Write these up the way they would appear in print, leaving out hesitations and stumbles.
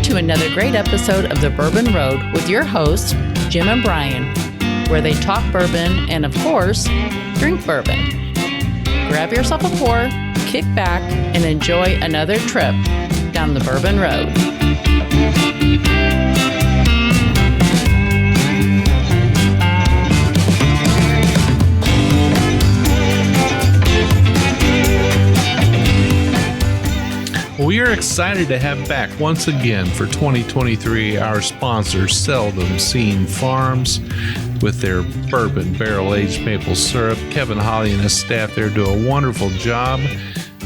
to another great episode of the Bourbon Road with your hosts, Jim and Brian, where they talk bourbon and, of course, drink bourbon. Grab yourself a pour, kick back, and enjoy another trip down the Bourbon Road. We are excited to have back once again for 2023 our sponsor, Seldom Seen Farms, with their bourbon barrel-aged maple syrup. Kevin Holly and his staff there do a wonderful job.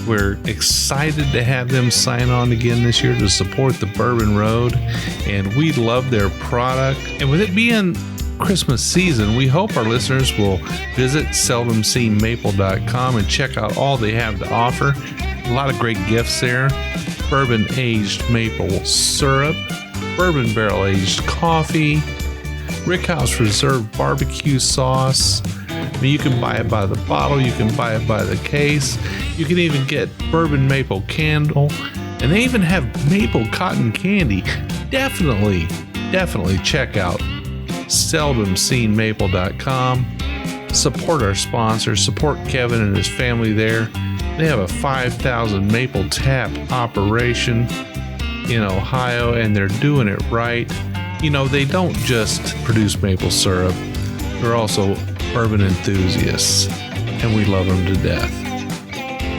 We're excited to have them sign on again this year to support the Bourbon Road, and we love their product. And with it being Christmas season, we hope our listeners will visit seldomseenmaple.com and check out all they have to offer. A lot of great gifts there. Bourbon aged maple syrup, bourbon barrel aged coffee, Rickhouse Reserve barbecue sauce. I mean, you can buy it by the bottle, you can buy it by the case, you can even get bourbon maple candle, and they even have maple cotton candy. Definitely check out seldomseenmaple.com. Support our sponsors, support Kevin and his family there. They have a 5,000 maple tap operation in Ohio, and they're doing it right. You know, they don't just produce maple syrup. They're also bourbon enthusiasts, and we love them to death.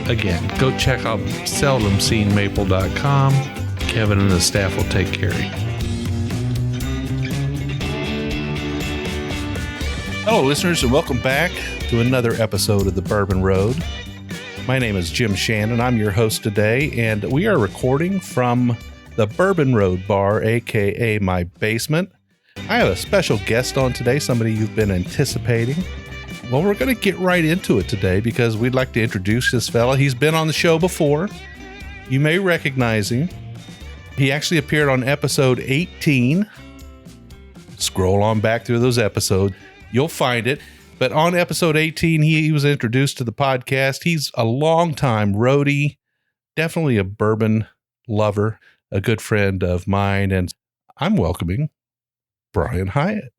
Again, go check out seldomseenmaple.com. Kevin and the staff will take care of you. Hello, listeners, and welcome back to another episode of the Bourbon Road. My name is Jim Shannon. I'm your host today, and we are recording from the Bourbon Road Bar, aka my basement. I have a special guest on today, somebody you've been anticipating. Well, we're going to get right into it today because we'd like to introduce this fella. He's been on the show before. You may recognize him. He actually appeared on episode 18. Scroll on back through those episodes. You'll find it. But on episode 18, he was introduced to the podcast. He's a longtime roadie, definitely a bourbon lover, a good friend of mine, and I'm welcoming Brian Hyatt.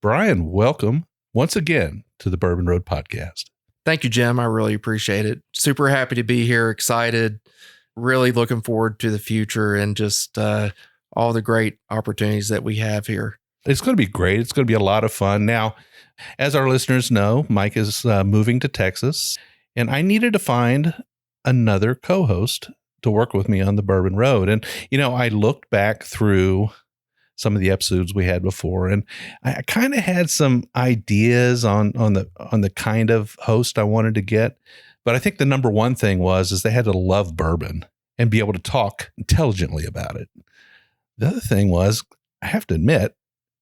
Brian, welcome once again to the Bourbon Road podcast. Thank you, Jim. I really appreciate it. Super happy to be here, excited, really looking forward to the future and just all the great opportunities that we have here. It's going to be great. It's going to be a lot of fun. Now, as our listeners know, Mike is moving to Texas, and I needed to find another co-host to work with me on the Bourbon Road. And, I looked back through some of the episodes we had before, and I kind of had some ideas on the kind of host I wanted to get. But I think the number one thing is they had to love bourbon and be able to talk intelligently about it. The other thing was, I have to admit,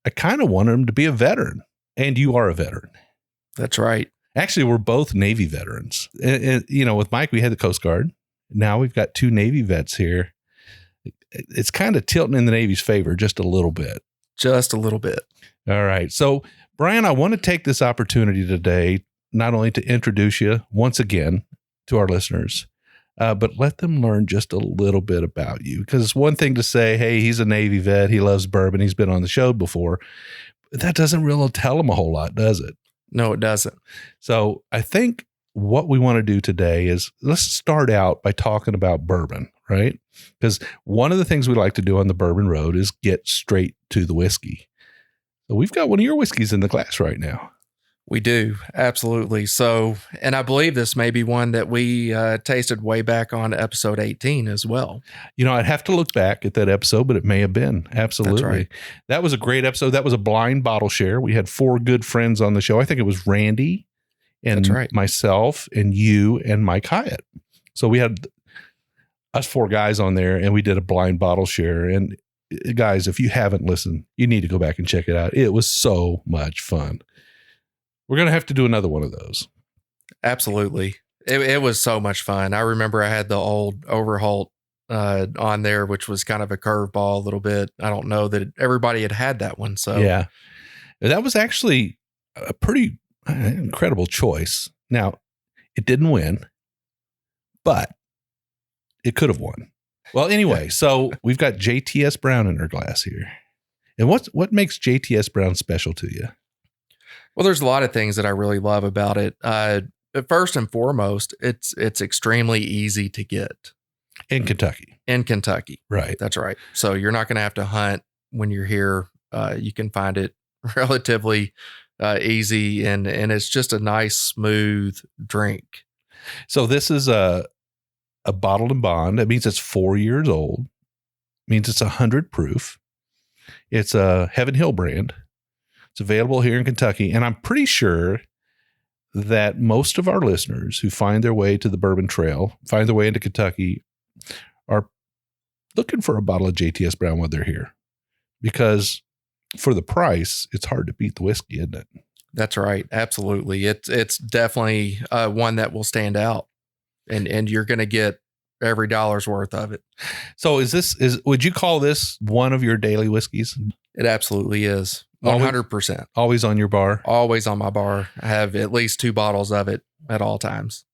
I kind of wanted him to be a veteran. And you are a veteran. That's right. Actually, we're both Navy veterans. And, with Mike, we had the Coast Guard. Now we've got two Navy vets here. It's kind of tilting in the Navy's favor just a little bit. Just a little bit. All right. So, Brian, I want to take this opportunity today, not only to introduce you once again to our listeners, but let them learn just a little bit about you. Because it's one thing to say, hey, he's a Navy vet. He loves bourbon. He's been on the show before. That doesn't really tell them a whole lot, does it? No, it doesn't. So I think what we want to do today is let's start out by talking about bourbon, right? Because one of the things we like to do on the Bourbon Road is get straight to the whiskey. So we've got one of your whiskeys in the glass right now. We do. Absolutely. So, and I believe this may be one that we tasted way back on episode 18 as well. I'd have to look back at that episode, but it may have been. Absolutely. That's right. That was a great episode. That was a blind bottle share. We had 4 good friends on the show. I think it was Randy and myself and you and Mike Hyatt. So we had us 4 guys on there and we did a blind bottle share. And guys, if you haven't listened, you need to go back and check it out. It was so much fun. We're going to have to do another one of those. Absolutely. It was so much fun. I remember I had the old Overholt on there, which was kind of a curveball a little bit. I don't know that everybody had that one. So yeah, that was actually a pretty incredible choice. Now, it didn't win, but it could have won. Well, anyway, so we've got JTS Brown in our glass here. And what makes JTS Brown special to you? Well, there's a lot of things that I really love about it. But first and foremost, it's extremely easy to get. In Kentucky. Right. That's right. So you're not going to have to hunt when you're here. You can find it relatively easy, and it's just a nice, smooth drink. So this is a bottled and bond. That means it's 4 years old. It means it's 100 proof. It's a Heaven Hill brand. It's available here in Kentucky. And I'm pretty sure that most of our listeners who find their way to the Bourbon Trail, find their way into Kentucky, are looking for a bottle of JTS Brown when they're here. Because for the price, it's hard to beat the whiskey, isn't it? That's right. Absolutely. It's definitely one that will stand out, and you're going to get every dollar's worth of it. So would you call this one of your daily whiskeys? It absolutely is. 100%. Always on your bar? Always on my bar. I have at least 2 bottles of it at all times.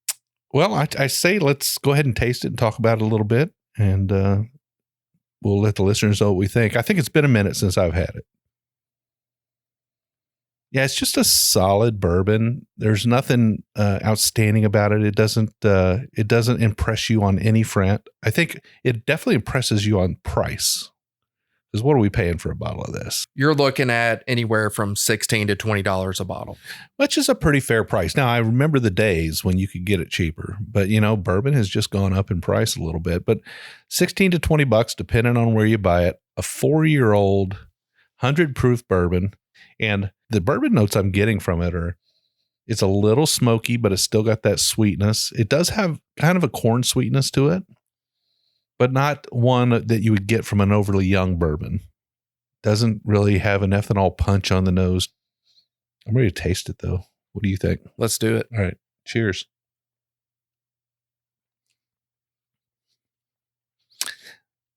Well, I say let's go ahead and taste it and talk about it a little bit, and we'll let the listeners know what we think. I think it's been a minute since I've had it. Yeah, it's just a solid bourbon. There's nothing outstanding about it. It doesn't impress you on any front. I think it definitely impresses you on price. Because what are we paying for a bottle of this? You're looking at anywhere from $16 to $20 a bottle, which is a pretty fair price. Now, I remember the days when you could get it cheaper, but bourbon has just gone up in price a little bit. But $16 to $20, depending on where you buy it. A 4-year-old 100 proof bourbon, and the bourbon notes I'm getting from it it's a little smoky, but it's still got that sweetness. It does have kind of a corn sweetness to it, but not one that you would get from an overly young bourbon. Doesn't really have an ethanol punch on the nose. I'm ready to taste it, though. What do you think? Let's do it. All right. Cheers.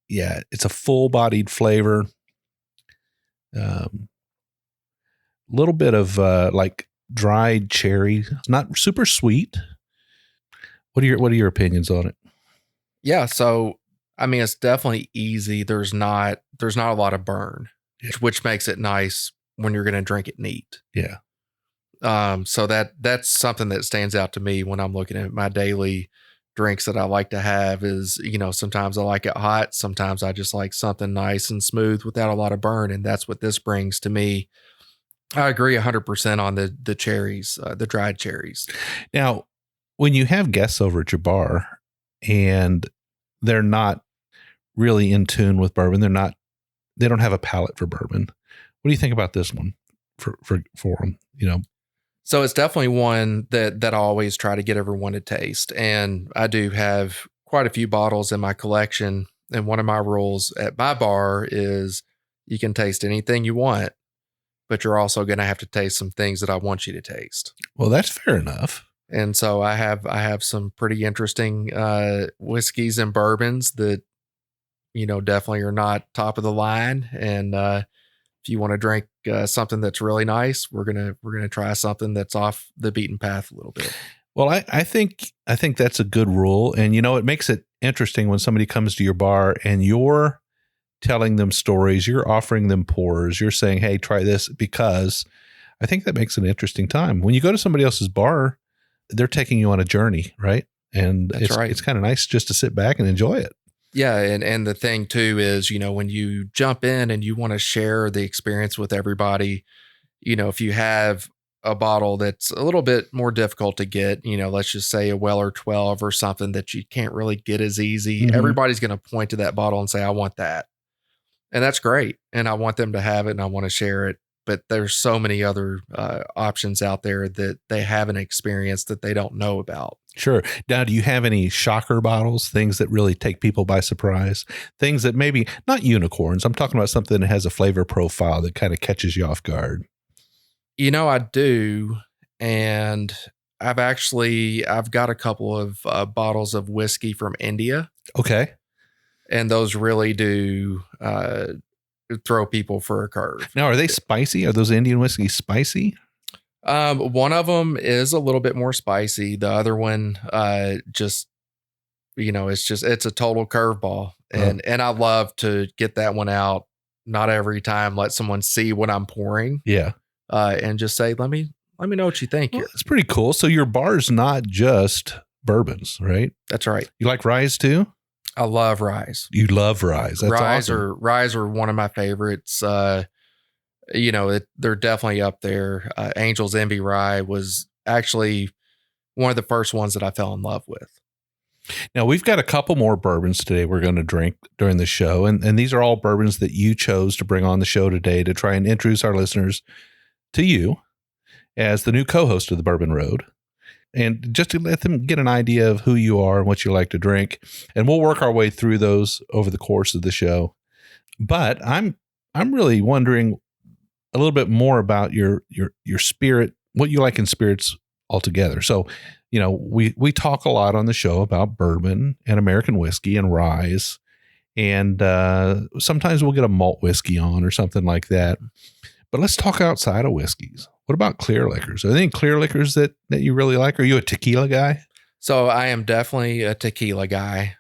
Yeah, it's a full-bodied flavor. Little bit of like dried cherry. Not super sweet. What are your opinions on it? Yeah, so I mean, it's definitely easy. There's not a lot of burn, which makes it nice when you're going to drink it neat. Yeah. So that's something that stands out to me when I'm looking at my daily drinks that I like to have is, sometimes I like it hot. Sometimes I just like something nice and smooth without a lot of burn. And that's what this brings to me. I agree 100% on the cherries, the dried cherries. Now, when you have guests over at your bar and they're not really in tune with bourbon, they don't have a palate for bourbon. What do you think about this one for them? So it's definitely one that I always try to get everyone to taste. And I do have quite a few bottles in my collection. And one of my rules at my bar is you can taste anything you want, but you're also going to have to taste some things that I want you to taste. Well, that's fair enough. And so I have some pretty interesting whiskeys and bourbons that, definitely are not top of the line. And if you want to drink something that's really nice, we're gonna try something that's off the beaten path a little bit. Well, I think that's a good rule, and it makes it interesting when somebody comes to your bar and you're telling them stories, you're offering them pours, you're saying, "Hey, try this," because I think that makes an interesting time. When you go to somebody else's bar, they're taking you on a journey, right? And it's kind of nice just to sit back and enjoy it. Yeah. And the thing too is, when you jump in and you want to share the experience with everybody, if you have a bottle that's a little bit more difficult to get, let's just say a Weller 12 or something that you can't really get as easy. Mm-hmm. Everybody's going to point to that bottle and say, I want that. And that's great. And I want them to have it and I want to share it. But there's so many other options out there that they haven't experienced that they don't know about. Sure. Now, do you have any shocker bottles, things that really take people by surprise? Things that maybe not unicorns. I'm talking about something that has a flavor profile that kind of catches you off guard. I do. And I've got a couple of bottles of whiskey from India. Okay. And those really do throw people for a curve. Now, are they spicy? Are those Indian whiskeys spicy? One of them is a little bit more spicy. The other one, just it's a total curveball. And I love to get that one out. Not every time, let someone see what I'm pouring. Yeah. And just say, let me know what you think. Well, it's pretty cool. So your bar's not just bourbons, right? That's right. You like ryes too? I love ryes. You love ryes. That's Ryes are one of my favorites. They're definitely up there. Angel's Envy Rye was actually one of the first ones that I fell in love with. Now, we've got a couple more bourbons today we're going to drink during the show. And these are all bourbons that you chose to bring on the show today to try and introduce our listeners to you as the new co-host of the Bourbon Road. And just to let them get an idea of who you are and what you like to drink. And we'll work our way through those over the course of the show. But I'm really wondering a little bit more about your spirit, what you like in spirits altogether. So, we talk a lot on the show about bourbon and American whiskey and ryes. And sometimes we'll get a malt whiskey on or something like that. But let's talk outside of whiskeys. What about clear liquors? Are there any clear liquors that you really like? Are you a tequila guy? So I am definitely a tequila guy.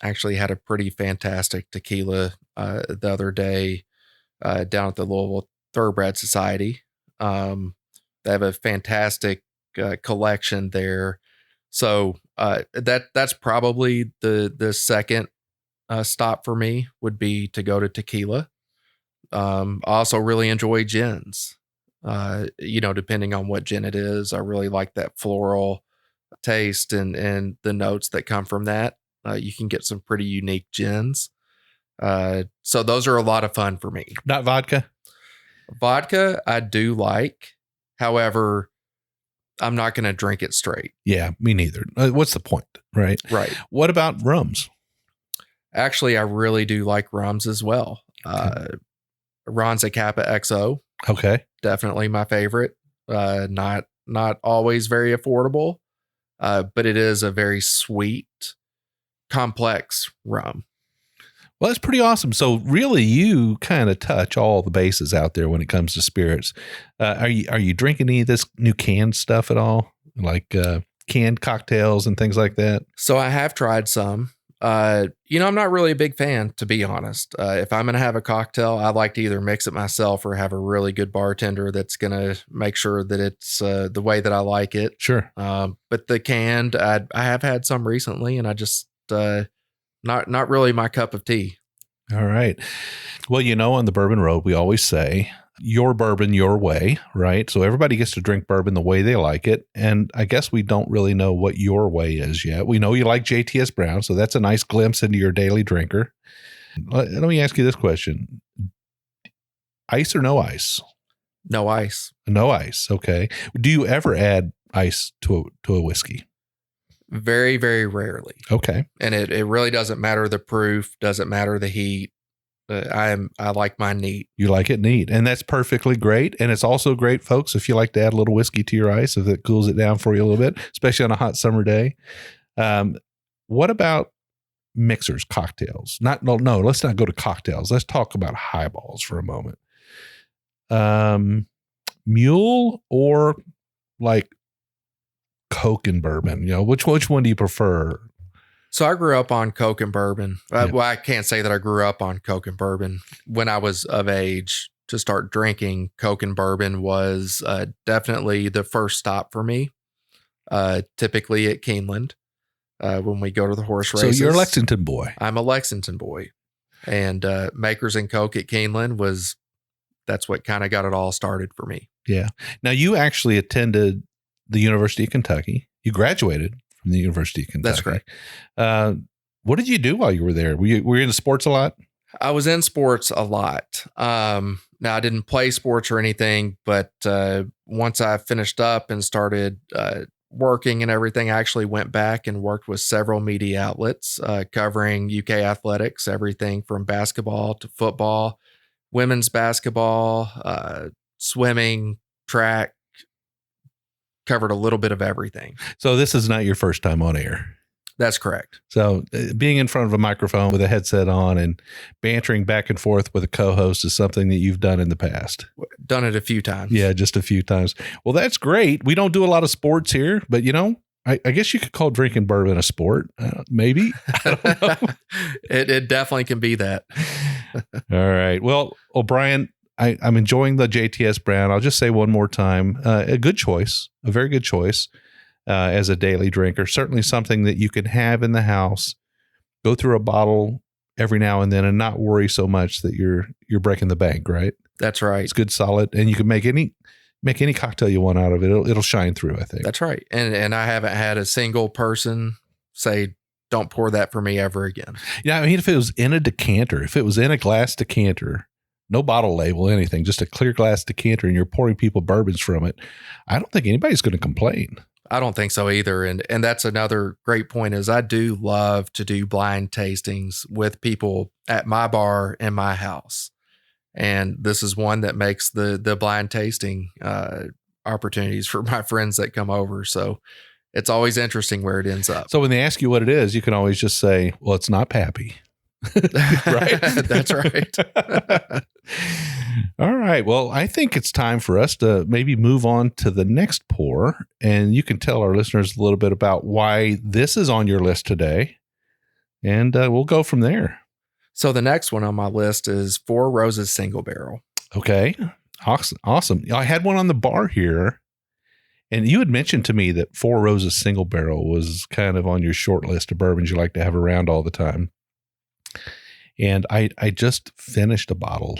Actually had a pretty fantastic tequila the other day down at the Louisville Thoroughbred Society. They have a fantastic collection there. So that's probably the second stop for me would be to go to tequila. I also really enjoy gins. Depending on what gin it is, I really like that floral taste and the notes that come from that. You can get some pretty unique gins. So those are a lot of fun for me. Not vodka? Vodka, I do like. However, I'm not going to drink it straight. Yeah, me neither. What's the point, right? Right. What about rums? Actually, I really do like rums as well. Ron Zacapa XO. Okay. Definitely my favorite. Not always very affordable, but it is a very sweet, complex rum. Well, that's pretty awesome. So really you kind of touch all the bases out there when it comes to spirits. Are you drinking any of this new canned stuff at all? Like canned cocktails and things like that? So I have tried some. I'm not really a big fan, to be honest. If I'm going to have a cocktail, I like to either mix it myself or have a really good bartender that's going to make sure that it's the way that I like it. Sure. But the canned, I have had some recently, and I just not really my cup of tea. All right. Well, on the Bourbon Road, we always say your bourbon your way, right? So everybody gets to drink bourbon the way they like it. And I guess we don't really know what your way is yet. We know you like JTS Brown, so that's a nice glimpse into your daily drinker. Let me ask you this question. Ice or no ice? No ice. No ice. Okay. Do you ever add ice to a whiskey? Very, very rarely. Okay. And it really doesn't matter the proof, doesn't matter the heat. I like mine neat. You like it neat, and that's perfectly great. And it's also great, folks, if you like to add a little whiskey to your ice, if it cools it down for you a little bit, especially on a hot summer day. What about mixers, cocktails? No, let's not go to cocktails. Let's talk about highballs for a moment. Mule or like Coke and bourbon? Which one do you prefer? So I grew up on Coke and bourbon. Yeah. Well, I can't say that I grew up on Coke and bourbon. When I was of age to start drinking, Coke and bourbon was definitely the first stop for me. Typically at Keeneland when we go to the horse races. So you're a Lexington boy. I'm a Lexington boy. And Makers and Coke at Keeneland that's what kind of got it all started for me. Yeah. Now you actually attended the University of Kentucky. You graduated from the University of Kentucky. That's correct. What did you do while you were there? Were you into sports a lot? I was in sports a lot. Now I didn't play sports or anything, but once I finished up and started working and everything, I actually went back and worked with several media outlets covering UK athletics, everything from basketball to football, women's basketball, swimming, track, covered a little bit of everything. So this is not your first time on air. That's correct. So being in front of a microphone with a headset on and bantering back and forth with a co-host is something that you've done in the past. Done it a few times. Yeah, just a few times. Well, that's great. We don't do a lot of sports here, but I guess you could call drinking bourbon a sport. Maybe. I don't know. It definitely can be that. All right. Well, Brian, I'm enjoying the JTS brand. I'll just say one more time, a good choice, a very good choice as a daily drinker. Certainly something that you can have in the house, go through a bottle every now and then and not worry so much that you're breaking the bank, right? That's right. It's good, solid, and you can make any cocktail you want out of it. It'll shine through, I think. That's right. And I haven't had a single person say, don't pour that for me ever again. Yeah, I mean, if it was in a decanter, if it was in a glass decanter, no bottle label, anything, just a clear glass decanter, and you're pouring people bourbons from it, I don't think anybody's going to complain. I don't think so either. And that's another great point is I do love to do blind tastings with people at my bar in my house. And this is one that makes the blind tasting opportunities for my friends that come over. So it's always interesting where it ends up. So when they ask you what it is, you can always just say, well, it's not Pappy. Right? That's right. All right. Well, I think it's time for us to maybe move on to the next pour. And you can tell our listeners a little bit about why this is on your list today. And we'll go from there. So the next one on my list is Four Roses Single Barrel. Okay. Awesome. I had one on the bar here. And you had mentioned to me that Four Roses Single Barrel was kind of on your short list of bourbons you like to have around all the time. And I just finished a bottle,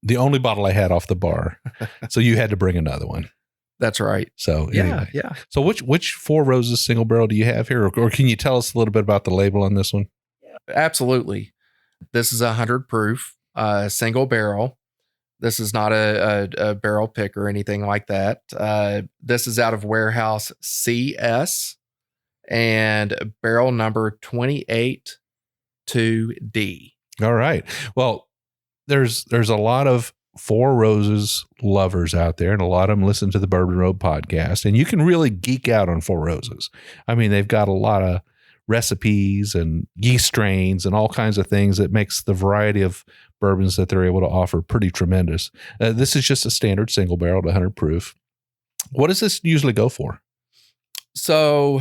the only bottle I had off the bar. So you had to bring another one. That's right. So anyway. Yeah. So which Four Roses Single Barrel do you have here? Or can you tell us a little bit about the label on this one? Absolutely. This is 100 proof, single barrel. This is not a barrel pick or anything like that. This is out of warehouse CS and barrel number 282D. All right. Well, there's a lot of Four Roses lovers out there, and a lot of them listen to the Bourbon Road podcast, and you can really geek out on Four Roses. I mean, they've got a lot of recipes and yeast strains and all kinds of things that makes the variety of bourbons that they're able to offer pretty tremendous. This is just a standard single barrel, 100 proof. What does this usually go for? So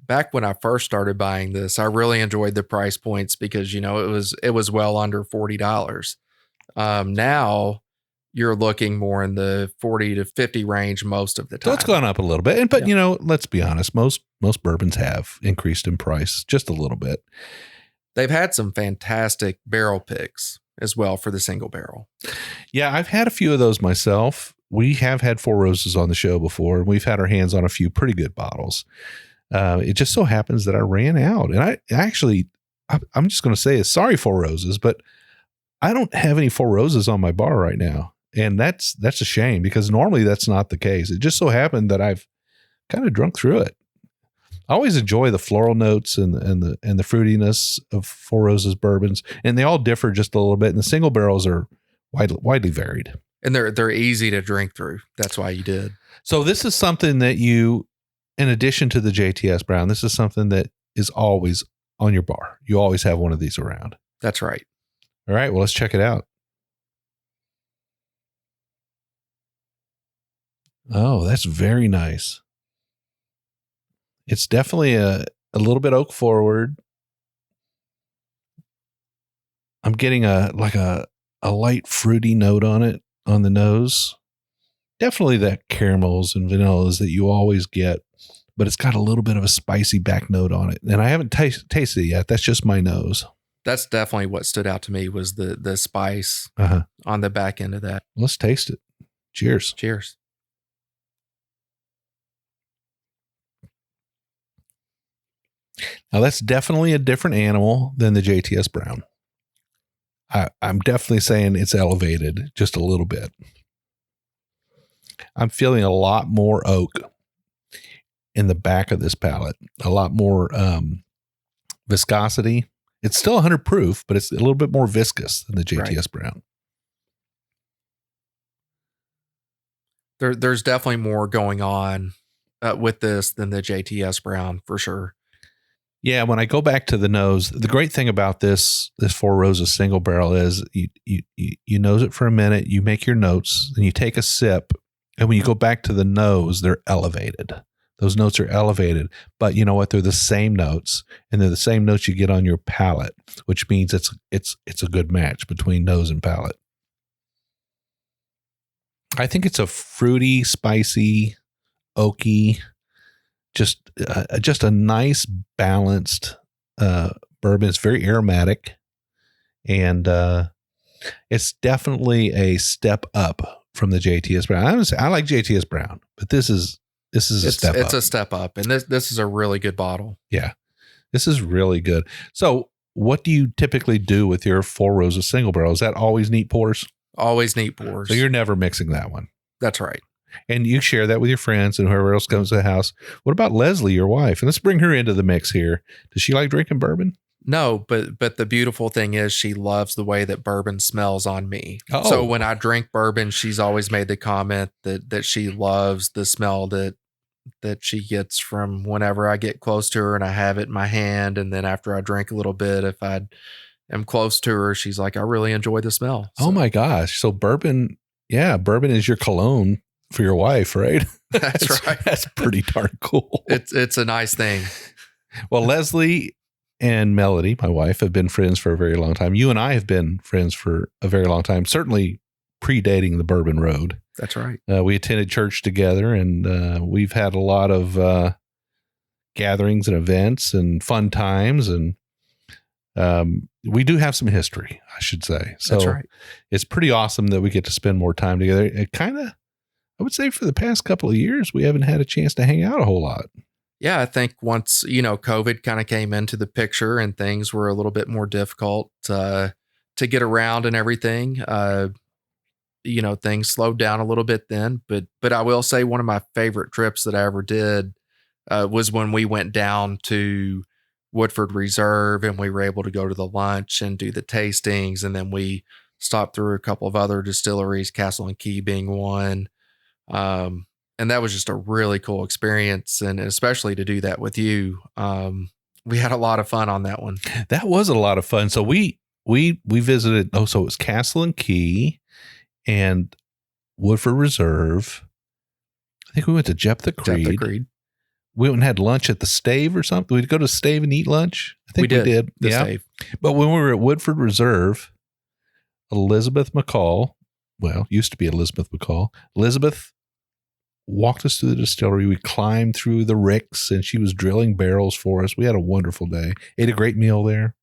back when I first started buying this, I really enjoyed the price points because, you know, it was well under $40. Now you're looking more in the 40 to 50 range most of the time. So it's gone up a little bit. But, you know, let's be honest, most bourbons have increased in price just a little bit. They've had some fantastic barrel picks as well for the single barrel. Yeah, I've had a few of those myself. We have had Four Roses on the show before, and we've had our hands on a few pretty good bottles. It just so happens that I ran out. And I'm just going to say, sorry, Four Roses, but I don't have any Four Roses on my bar right now. And that's a shame because normally that's not the case. It just so happened that I've kind of drunk through it. I always enjoy the floral notes and the fruitiness of Four Roses bourbons, and they all differ just a little bit. And the single barrels are widely varied, and they're easy to drink through. That's why you did. So this is something that you, in addition to the JTS Brown, this is something that is always on your bar. You always have one of these around. That's right. All right. Well, let's check it out. Oh, that's very nice. It's definitely a little bit oak forward. I'm getting a light fruity note on it on the nose. Definitely that caramels and vanillas that you always get, but it's got a little bit of a spicy back note on it. And I haven't tasted it yet. That's just my nose. That's definitely what stood out to me was the spice on the back end of that. Let's taste it. Cheers. Cheers. Now that's definitely a different animal than the JTS Brown. I'm definitely saying it's elevated just a little bit. I'm feeling a lot more oak in the back of this palate, a lot more viscosity. It's still 100 proof, but it's a little bit more viscous than the JTS Brown. There's definitely more going on with this than the JTS Brown for sure. Yeah, when I go back to the nose, the great thing about this Four Roses single barrel is you nose it for a minute, you make your notes, and you take a sip, and when you go back to the nose, they're elevated. Those notes are elevated, but you know what? They're the same notes, and they're the same notes you get on your palate, which means it's a good match between nose and palate. I think it's a fruity, spicy, oaky, just a nice balanced bourbon. It's very aromatic, and it's definitely a step up from the JTS Brown. I like JTS Brown, but this is a step up. It's a step up, and this is a really good bottle. Yeah, this is really good. So, what do you typically do with your Four Roses single barrel? Is that always neat pours? Always neat pours. So you're never mixing that one. That's right. And you share that with your friends and whoever else comes to the house. What about Leslie, your wife? And let's bring her into the mix here. Does she like drinking bourbon? No, but the beautiful thing is she loves the way that bourbon smells on me. Oh. So when I drink bourbon, she's always made the comment that she loves the smell that she gets from whenever I get close to her and I have it in my hand. And then after I drink a little bit, if I am close to her, she's like, I really enjoy the smell. So. Oh my gosh. So bourbon is your cologne for your wife, right? That's right. That's pretty darn cool. It's a nice thing. Well, Leslie and Melody, my wife, have been friends for a very long time. You and I have been friends for a very long time, certainly predating the Bourbon Road. That's right. We attended church together, and we've had a lot of gatherings and events and fun times, and we do have some history, I should say. So that's right. It's pretty awesome that we get to spend more time together. It kind of, I would say for the past couple of years, we haven't had a chance to hang out a whole lot. Yeah, I think once, COVID kind of came into the picture and things were a little bit more difficult to get around and everything, things slowed down a little bit then. But I will say one of my favorite trips that I ever did was when we went down to Woodford Reserve and we were able to go to the lunch and do the tastings. And then we stopped through a couple of other distilleries, Castle and Key being one. And that was just a really cool experience. And especially to do that with you. We had a lot of fun on that one. That was a lot of fun. So we visited, so it was Castle and Key and Woodford Reserve. I think we went to Jephthah Creed. We went and had lunch at the Stave or something. We'd go to Stave and eat lunch. I think we did. The Stave. But when we were at Woodford Reserve, Elizabeth McCall, used to be Elizabeth McCall, Elizabeth walked us through the distillery. We climbed through the ricks and she was drilling barrels for us. We had a wonderful day. Ate a great meal there.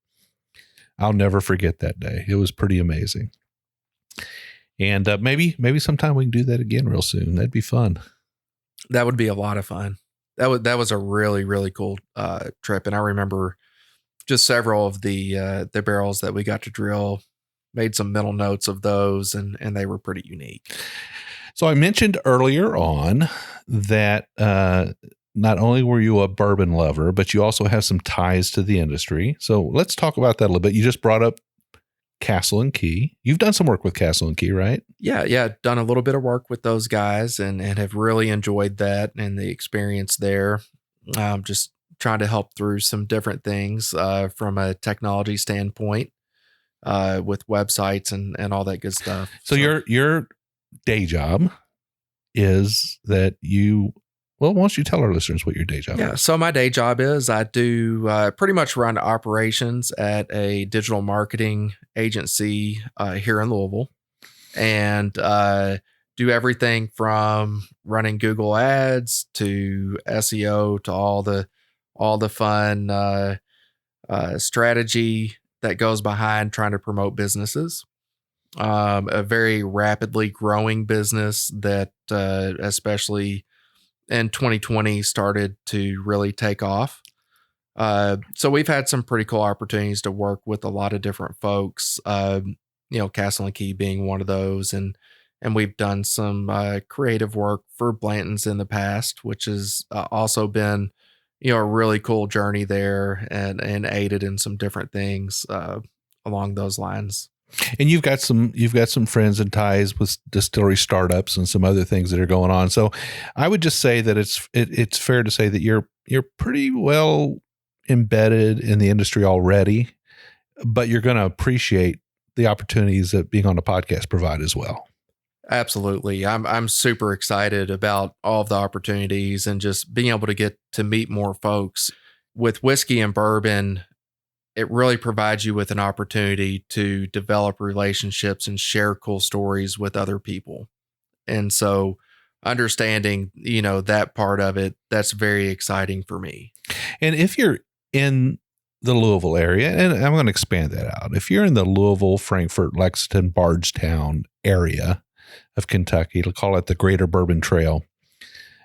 I'll never forget that day. It was pretty amazing. And maybe sometime we can do that again real soon. That'd be fun. That would be a lot of fun. That was a really, really cool trip. And I remember just several of the barrels that we got to drill, made some mental notes of those, and they were pretty unique. So I mentioned earlier on that not only were you a bourbon lover, but you also have some ties to the industry. So let's talk about that a little bit. You just brought up Castle and Key. You've done some work with Castle and Key, right? Yeah. Done a little bit of work with those guys and have really enjoyed that and the experience there. Just trying to help through some different things from a technology standpoint with websites and all that good stuff. So your day job is that why don't you tell our listeners what your day job is? Yeah, so my day job is I do pretty much run operations at a digital marketing agency here in Louisville and do everything from running Google ads to SEO to all the fun strategy that goes behind trying to promote businesses. A very rapidly growing business that especially in 2020 started to really take off. So we've had some pretty cool opportunities to work with a lot of different folks, Castle and Key being one of those. And we've done some creative work for Blanton's in the past, which has also been, a really cool journey there and aided in some different things along those lines. And you've got some friends and ties with distillery startups and some other things that are going on. So I would just say that it's fair to say that you're pretty well embedded in the industry already, but you're going to appreciate the opportunities that being on a podcast provide as well. Absolutely. I'm super excited about all of the opportunities and just being able to get to meet more folks. With whiskey and bourbon, it really provides you with an opportunity to develop relationships and share cool stories with other people. And so understanding, that part of it, that's very exciting for me. And if you're in the Louisville area, and I'm going to expand that out, if you're in the Louisville, Frankfort, Lexington, Bardstown area of Kentucky, we'll call it the Greater Bourbon Trail.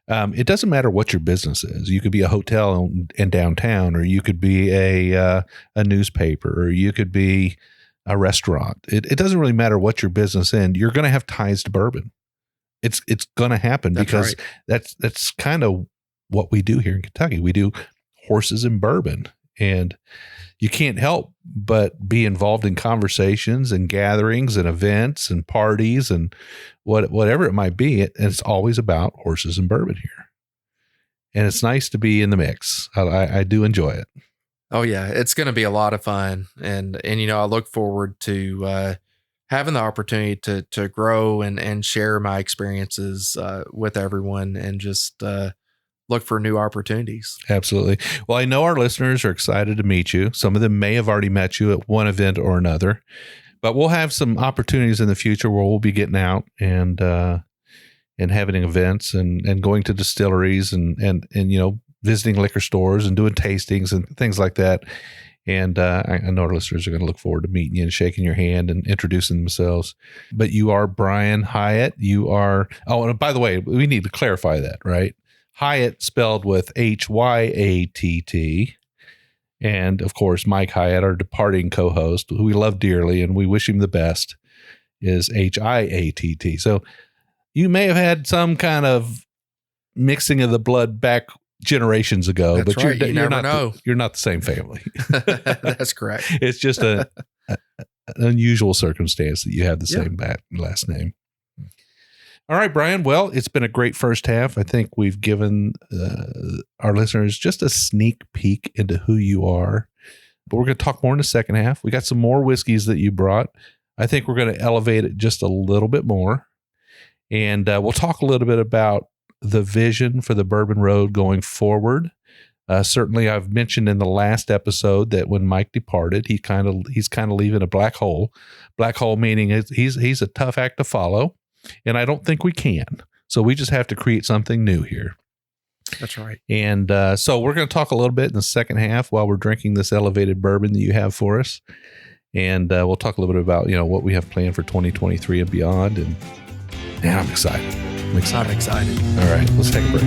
It doesn't matter what your business is. You could be a hotel in downtown, or you could be a newspaper, or you could be a restaurant. It doesn't really matter what your business is. You're going to have ties to bourbon. It's going to happen because that's kind of what we do here in Kentucky. We do horses and bourbon, and you can't help but be involved in conversations and gatherings and events and parties and whatever it might be. And it's always about horses and bourbon here. And it's nice to be in the mix. I do enjoy it. Oh yeah. It's going to be a lot of fun. And I look forward to, having the opportunity to grow and share my experiences, with everyone and just, look for new opportunities. Absolutely. Well, I know our listeners are excited to meet you. Some of them may have already met you at one event or another, but we'll have some opportunities in the future where we'll be getting out and having events and going to distilleries and visiting liquor stores and doing tastings and things like that. And I know our listeners are going to look forward to meeting you and shaking your hand and introducing themselves. But you are Brian Hyatt. You are, and by the way, we need to clarify that, right? Hyatt spelled with Hyatt. And of course, Mike Hyatt, our departing co-host, who we love dearly and we wish him the best, is Hiatt. So you may have had some kind of mixing of the blood back generations ago, That's but right. you're not the same family. That's correct. It's just an unusual circumstance that you have the same last name. All right, Brian. Well, it's been a great first half. I think we've given our listeners just a sneak peek into who you are, but we're going to talk more in the second half. We got some more whiskeys that you brought. I think we're going to elevate it just a little bit more. And we'll talk a little bit about the vision for the Bourbon Road going forward. Certainly, I've mentioned in the last episode that when Mike departed, he's kind of leaving a black hole. Black hole meaning he's a tough act to follow, and I don't think we can. So we just have to create something new here. That's right. And so we're going to talk a little bit in the second half while we're drinking this elevated bourbon that you have for us. And we'll talk a little bit about, what we have planned for 2023 and beyond. And I'm excited. I'm excited. All right, let's take a break.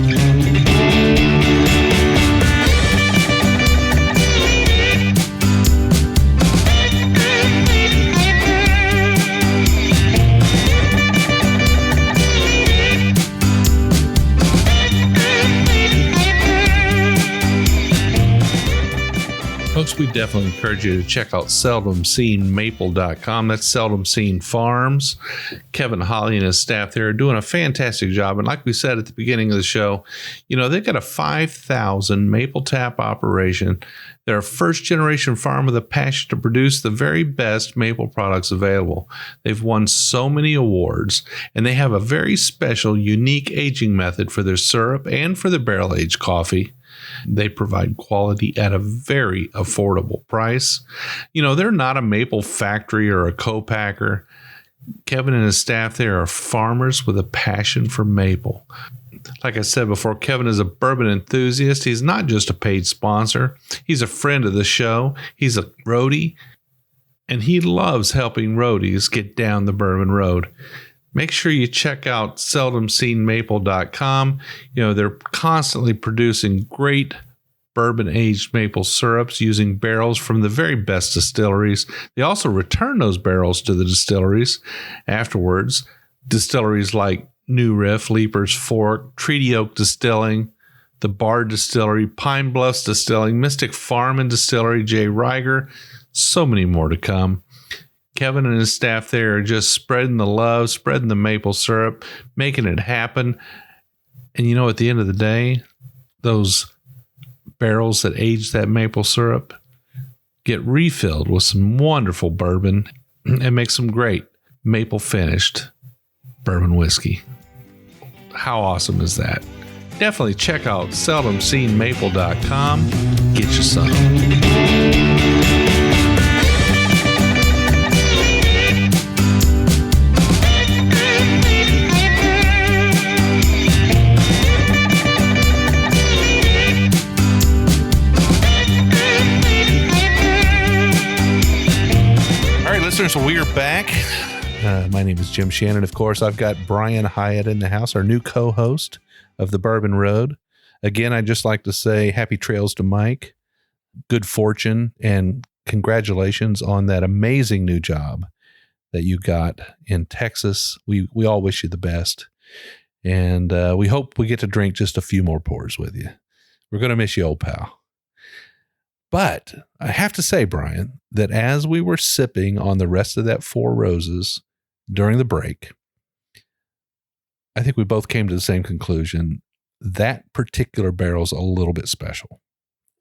Folks, we definitely encourage you to check out seldomseenmaple.com. That's Seldom Seen Farms. Kevin Holly and his staff there are doing a fantastic job. And like we said at the beginning of the show, they've got a 5,000 maple tap operation. They're a first-generation farm with a passion to produce the very best maple products available. They've won so many awards, and they have a very special, unique aging method for their syrup and for their barrel-aged coffee. They provide quality at a very affordable price. They're not a maple factory or a co-packer. Kevin and his staff there are farmers with a passion for maple. Like I said before, Kevin is a bourbon enthusiast. He's not just a paid sponsor. He's a friend of the show. He's a roadie, and he loves helping roadies get down the Bourbon Road. Make sure you check out seldomseenmaple.com. They're constantly producing great bourbon-aged maple syrups using barrels from the very best distilleries. They also return those barrels to the distilleries afterwards. Distilleries like New Riff, Leaper's Fork, Treaty Oak Distilling, the Bard Distillery, Pine Bluffs Distilling, Mystic Farm and Distillery, J. Riger. So many more to come. Kevin and his staff there are just spreading the love, spreading the maple syrup, making it happen. And at the end of the day, those barrels that age that maple syrup get refilled with some wonderful bourbon and make some great maple finished bourbon whiskey. How awesome is that? Definitely check out seldomseenmaple.com. Get you some. All right, listeners, we are back. My name is Jim Shannon. Of course, I've got Brian Hyatt in the house, our new co-host of the Bourbon Road. Again, I'd just like to say happy trails to Mike, good fortune, and congratulations on that amazing new job that you got in Texas. We all wish you the best, and we hope we get to drink just a few more pours with you. We're going to miss you, old pal. But I have to say, Brian, that as we were sipping on the rest of that Four Roses during the break, I think we both came to the same conclusion. That particular barrel's a little bit special.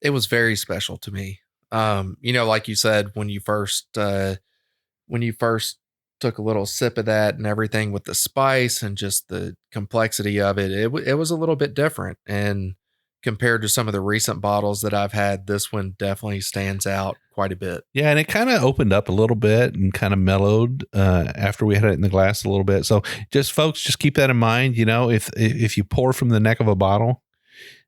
It was very special to me. Like you said, when you first took a little sip of that and everything with the spice and just the complexity of it, it was a little bit different. And compared to some of the recent bottles that I've had, this one definitely stands out quite a bit. Yeah, and it kind of opened up a little bit and kind of mellowed after we had it in the glass a little bit. So just folks, just keep that in mind. If you pour from the neck of a bottle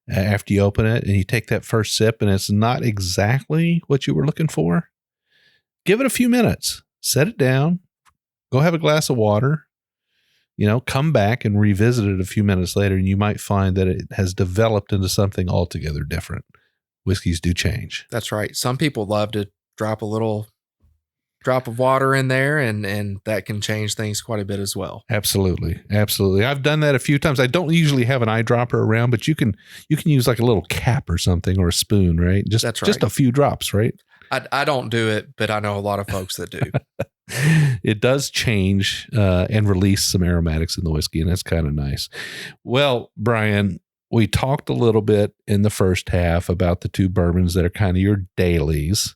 after you open it and you take that first sip and it's not exactly what you were looking for, give it a few minutes, set it down, go have a glass of water, come back and revisit it a few minutes later, and you might find that it has developed into something altogether different. Whiskeys do change. That's right. Some people love to drop a little drop of water in there, and that can change things quite a bit as well. Absolutely. Absolutely. I've done that a few times. I don't usually have an eyedropper around, but you can use like a little cap or something, or a spoon, right? That's right. Just a few drops, right? I don't do it, but I know a lot of folks that do. It does change and release some aromatics in the whiskey, and that's kind of nice. Well, Brian, we talked a little bit in the first half about the two bourbons that are kind of your dailies,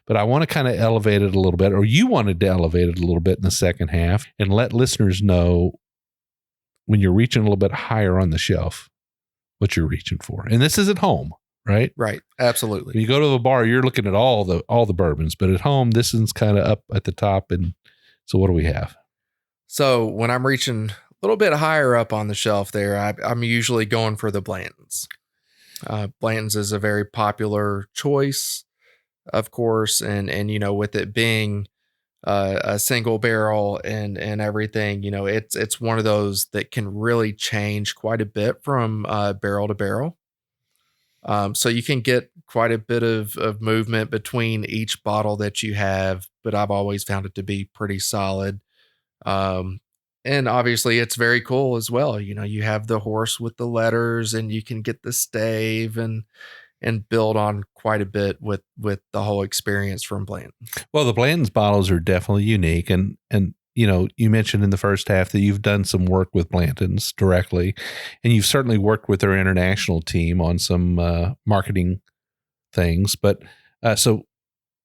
but I want to kind of elevate it a little bit, or you wanted to elevate it a little bit in the second half and let listeners know when you're reaching a little bit higher on the shelf, what you're reaching for. And this is at home. Right? Right. Absolutely. When you go to a bar, you're looking at all the bourbons, but at home, this one's kind of up at the top. And so what do we have? So when I'm reaching a little bit higher up on the shelf there, I'm usually going for the Blanton's. Blanton's is a very popular choice, of course. And with it being a single barrel and everything, it's one of those that can really change quite a bit from barrel to barrel. So you can get quite a bit of movement between each bottle that you have, but I've always found it to be pretty solid. And obviously it's very cool as well. You have the horse with the letters, and you can get the stave and build on quite a bit with the whole experience from Blanton. Well, the Blanton's bottles are definitely unique, and you mentioned in the first half that you've done some work with Blanton's directly, and you've certainly worked with their international team on some marketing things. But so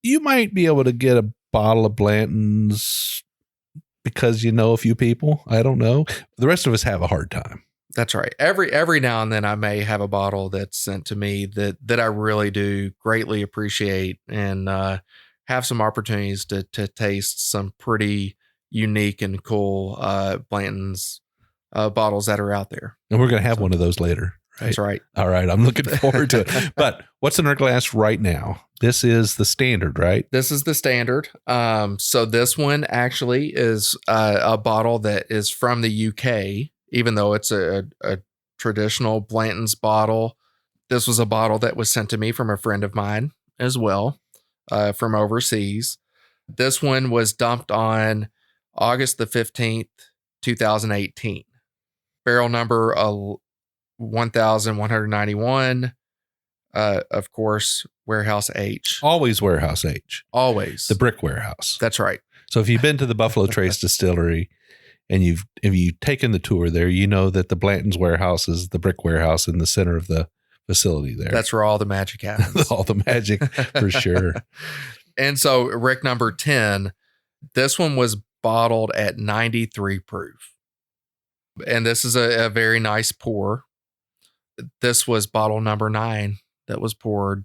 you might be able to get a bottle of Blanton's because you know a few people. I don't know. The rest of us have a hard time. That's right. Every now and then I may have a bottle that's sent to me that I really do greatly appreciate, and have some opportunities to taste some pretty unique and cool Blanton's bottles that are out there. And we're going to have one of those later. Right? That's right. All right. I'm looking forward to it. But what's in our glass right now? This is the standard, right? This is the standard. So this one actually is a bottle that is from the UK, even though it's a traditional Blanton's bottle. This was a bottle that was sent to me from a friend of mine as well, from overseas. This one was dumped on August the 15th, 2018. Barrel number 1191. Of course, Warehouse H. Always Warehouse H. Always. The brick warehouse. That's right. So if you've been to the Buffalo Trace Distillery and if you've taken the tour there, you know that the Blanton's warehouse is the brick warehouse in the center of the facility there. That's where all the magic happens. All the magic, for sure. And so Rick number 10, this one was bottled at 93 proof. And this is a very nice pour. This was bottle number 9 that was poured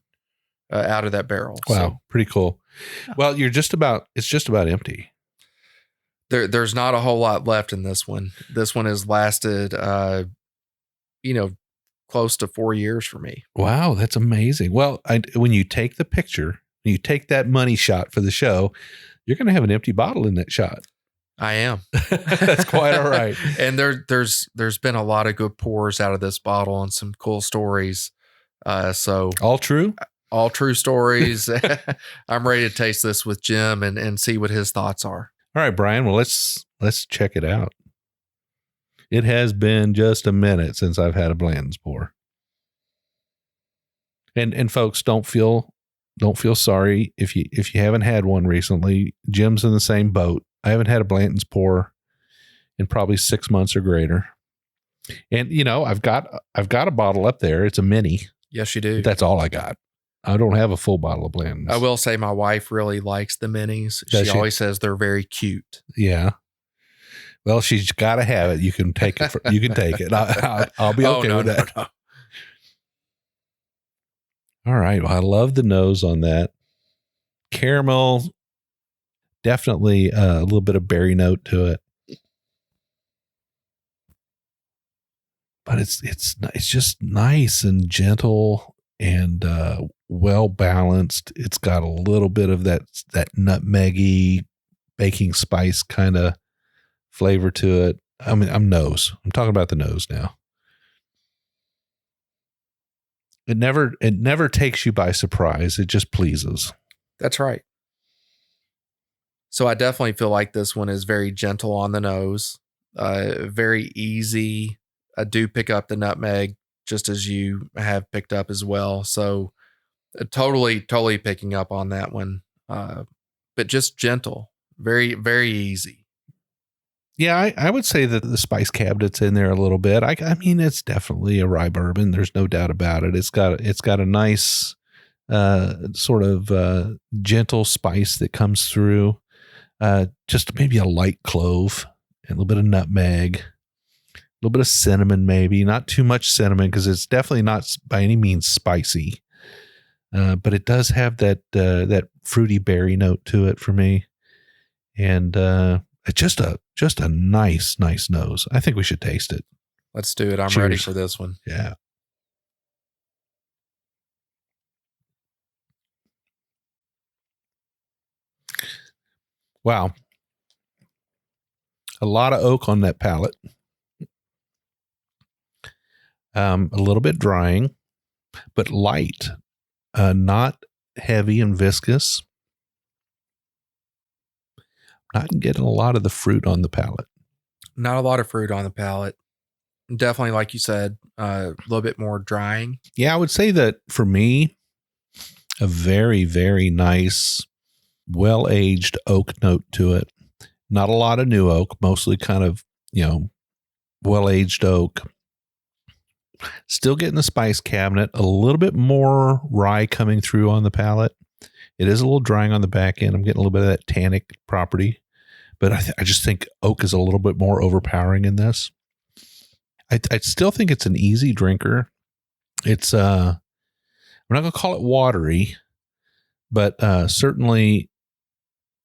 out of that barrel. Wow, So pretty cool. Well, it's just about empty. there's not a whole lot left in this one. This one has lasted, close to 4 years for me. Wow, that's amazing. Well, when you take the picture, you take that money shot for the show, you're going to have an empty bottle in that shot. I am. That's quite all right. And there's been a lot of good pours out of this bottle and some cool stories. So All true? all true stories. I'm ready to taste this with Jim and see what his thoughts are. All right, Brian. Well, let's check it out. It has been just a minute since I've had a Blanton's pour. And folks, don't feel sorry if you haven't had one recently. Jim's in the same boat. I haven't had a Blanton's pour in probably 6 months or greater. And I've got a bottle up there. It's a mini. Yes, you do. That's all I got. I don't have a full bottle of Blanton's. I will say my wife really likes the minis. Does She she? always says they're very cute. Yeah. Well, she's got to have it. You can take it. You can take it. I'll be okay with that. No. All right. Well, I love the nose on that. Caramel, definitely a little bit of berry note to it. But it's just nice and gentle and well balanced. It's got a little bit of that nutmeggy baking spice kind of flavor to it. I mean, I'm talking about the nose now. It never takes you by surprise. It just pleases. That's right. So I definitely feel like this one is very gentle on the nose, very easy. I do pick up the nutmeg just as you have picked up as well. So totally picking up on that one, but just gentle, very, very easy. Yeah, I would say that the spice cabinet's in there a little bit. I mean, it's definitely a rye bourbon. There's no doubt about it. It's got a nice sort of gentle spice that comes through. Just maybe a light clove, and a little bit of nutmeg, a little bit of cinnamon, maybe not too much cinnamon because it's definitely not by any means spicy. But it does have that fruity berry note to it for me, and just a nice nose. I think we should taste it. Let's do it. I'm Cheers. ready for this one. Yeah. Wow. A lot of oak on that palate. A little bit drying, but light, not heavy and viscous. Not getting a lot of the fruit on the palate. Not a lot of fruit on the palate. Definitely, like you said, a little bit more drying. Yeah, I would say that for me, a very, very nice, well-aged oak note to it. Not a lot of new oak, mostly kind of, well-aged oak. Still getting the spice cabinet, a little bit more rye coming through on the palate. It is a little drying on the back end. I'm getting a little bit of that tannic property, but I just think oak is a little bit more overpowering in this. I still think it's an easy drinker. It's we're not going to call it watery, but certainly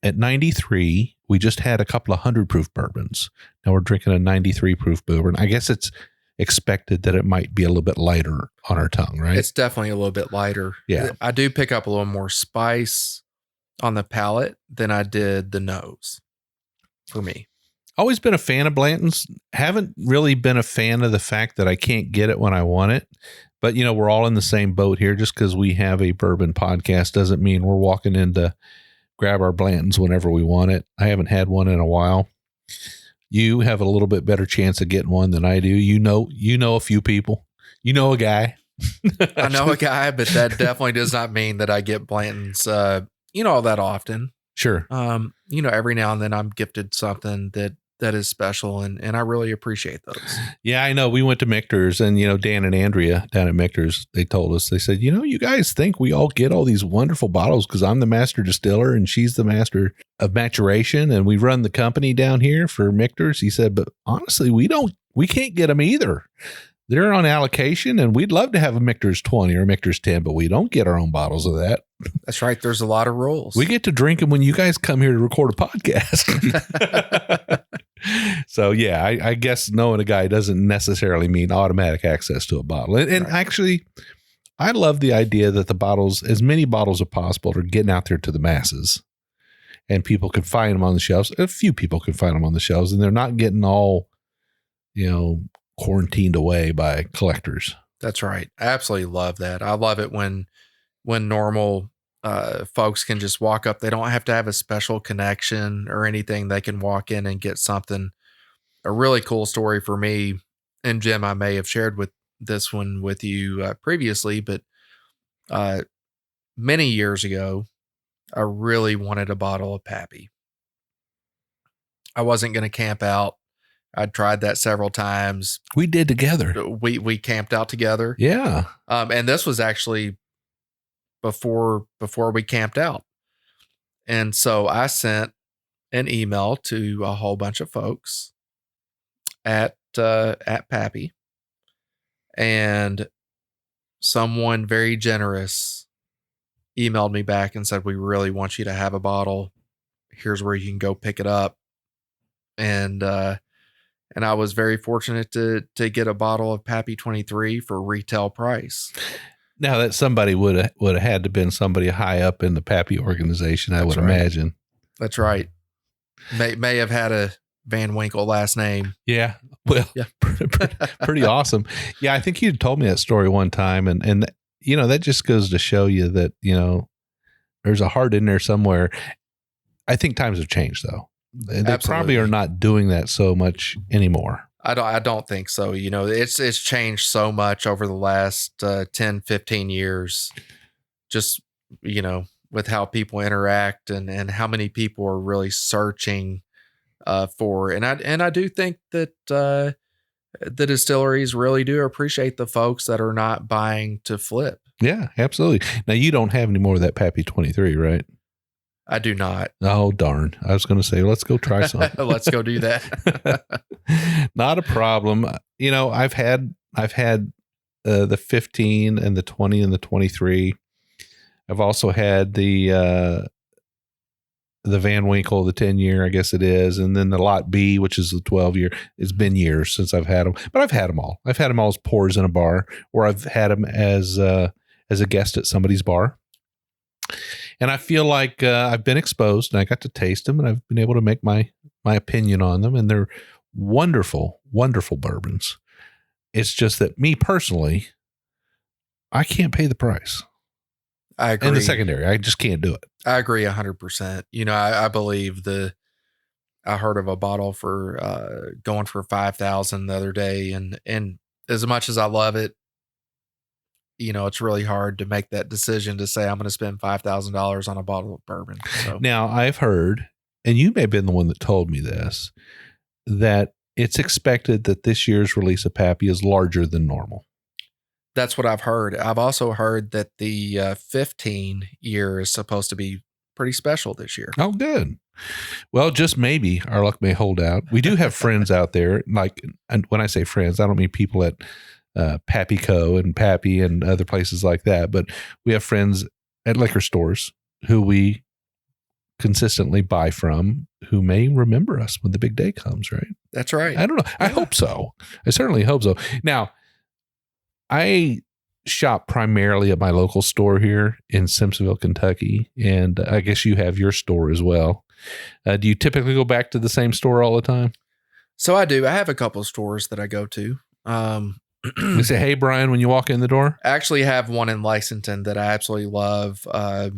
at 93, we just had a couple of 100 proof bourbons. Now we're drinking a 93 proof bourbon. I guess it's expected that it might be a little bit lighter on our tongue, right? It's definitely a little bit lighter. Yeah. I do pick up a little more spice on the palate than I did the nose for me. Always been a fan of Blanton's. Haven't really been a fan of the fact that I can't get it when I want it. But, we're all in the same boat here. Just because we have a bourbon podcast doesn't mean we're walking in to grab our Blanton's whenever we want it. I haven't had one in a while. You have a little bit better chance of getting one than I do. You know a few people. You know a guy. I know a guy, but that definitely does not mean that I get Blanton's, all that often. Sure. Every now and then I'm gifted something that is special, and I really appreciate those. Yeah, I know. We went to Michter's, and Dan and Andrea down at Michter's, they told us, they said, you guys think we all get all these wonderful bottles because I'm the master distiller and she's the master of maturation, and we run the company down here for Michter's. He said, but honestly, we don't we can't get them either. They're on allocation, and we'd love to have a Michter's 20 or a Michter's 10, but we don't get our own bottles of that. That's right. There's a lot of rules. We get to drink them when you guys come here to record a podcast. So, yeah, I guess knowing a guy doesn't necessarily mean automatic access to a bottle. And right. Actually, I love the idea that the bottles, as many bottles as possible, are getting out there to the masses. And people can find them on the shelves. A few people can find them on the shelves, and they're not getting all, quarantined away by collectors. That's right. I absolutely love that. I love it when normal folks can just walk up. They don't have to have a special connection or anything. They can walk in and get something. A really cool story for me, and Jim, I may have shared this one with you previously, but many years ago, I really wanted a bottle of Pappy. I wasn't going to camp out. I'd tried that several times. We did together. We camped out together. Yeah. And this was actually before we camped out. And so I sent an email to a whole bunch of folks at Pappy, and someone very generous emailed me back and said, "We really want you to have a bottle. Here's where you can go pick it up." And I was very fortunate to get a bottle of Pappy 23 for retail price. Now that somebody would have had to been somebody high up in the Pappy organization, I would imagine. That's right. May have had a Van Winkle last name. Yeah. Well, yeah. Pretty awesome. Yeah. I think you told me that story one time, and that just goes to show you that, there's a heart in there somewhere. I think times have changed though. They probably are not doing that so much anymore. I don't think so. It's changed so much over the last 10, 15 years, just, with how people interact and how many people are really searching for. And I do think that the distilleries really do appreciate the folks that are not buying to flip. Yeah, absolutely. Now you don't have any more of that Pappy 23, right? I do not. Oh, darn. I was going to say, let's go try some. Let's go do that. Not a problem. I've had the 15 and the 20 and the 23. I've also had the Van Winkle, the 10-year, I guess it is. And then the Lot B, which is the 12-year. It's been years since I've had them, but I've had them all. I've had them all as pours in a bar, or I've had them as a guest at somebody's bar. And I feel like I've been exposed, and I got to taste them, and I've been able to make my opinion on them. And they're wonderful, wonderful bourbons. It's just that me personally, I can't pay the price. I agree. In the secondary, I just can't do it. I agree 100%. I believe I heard of a bottle for going for $5,000 the other day, and as much as I love it, it's really hard to make that decision to say I'm going to spend $5,000 on a bottle of bourbon. So. Now I've heard, and you may have been the one that told me this, that it's expected that this year's release of Pappy is larger than normal. That's what I've heard. I've also heard that the 15 year is supposed to be pretty special this year. Oh, good. Well, just maybe our luck may hold out. We do have friends out there. And when I say friends, I don't mean people at Pappy Co. and Pappy and other places like that, but we have friends at liquor stores who we consistently buy from, who may remember us when the big day comes, right? That's right. I don't know. I hope so. I certainly hope so. Now, I shop primarily at my local store here in Simpsonville, Kentucky, and I guess you have your store as well. Do you typically go back to the same store all the time? So I do. I have a couple of stores that I go to. You say, "Hey, Brian," when you walk in the door? I actually have one in Lexington that I absolutely love. I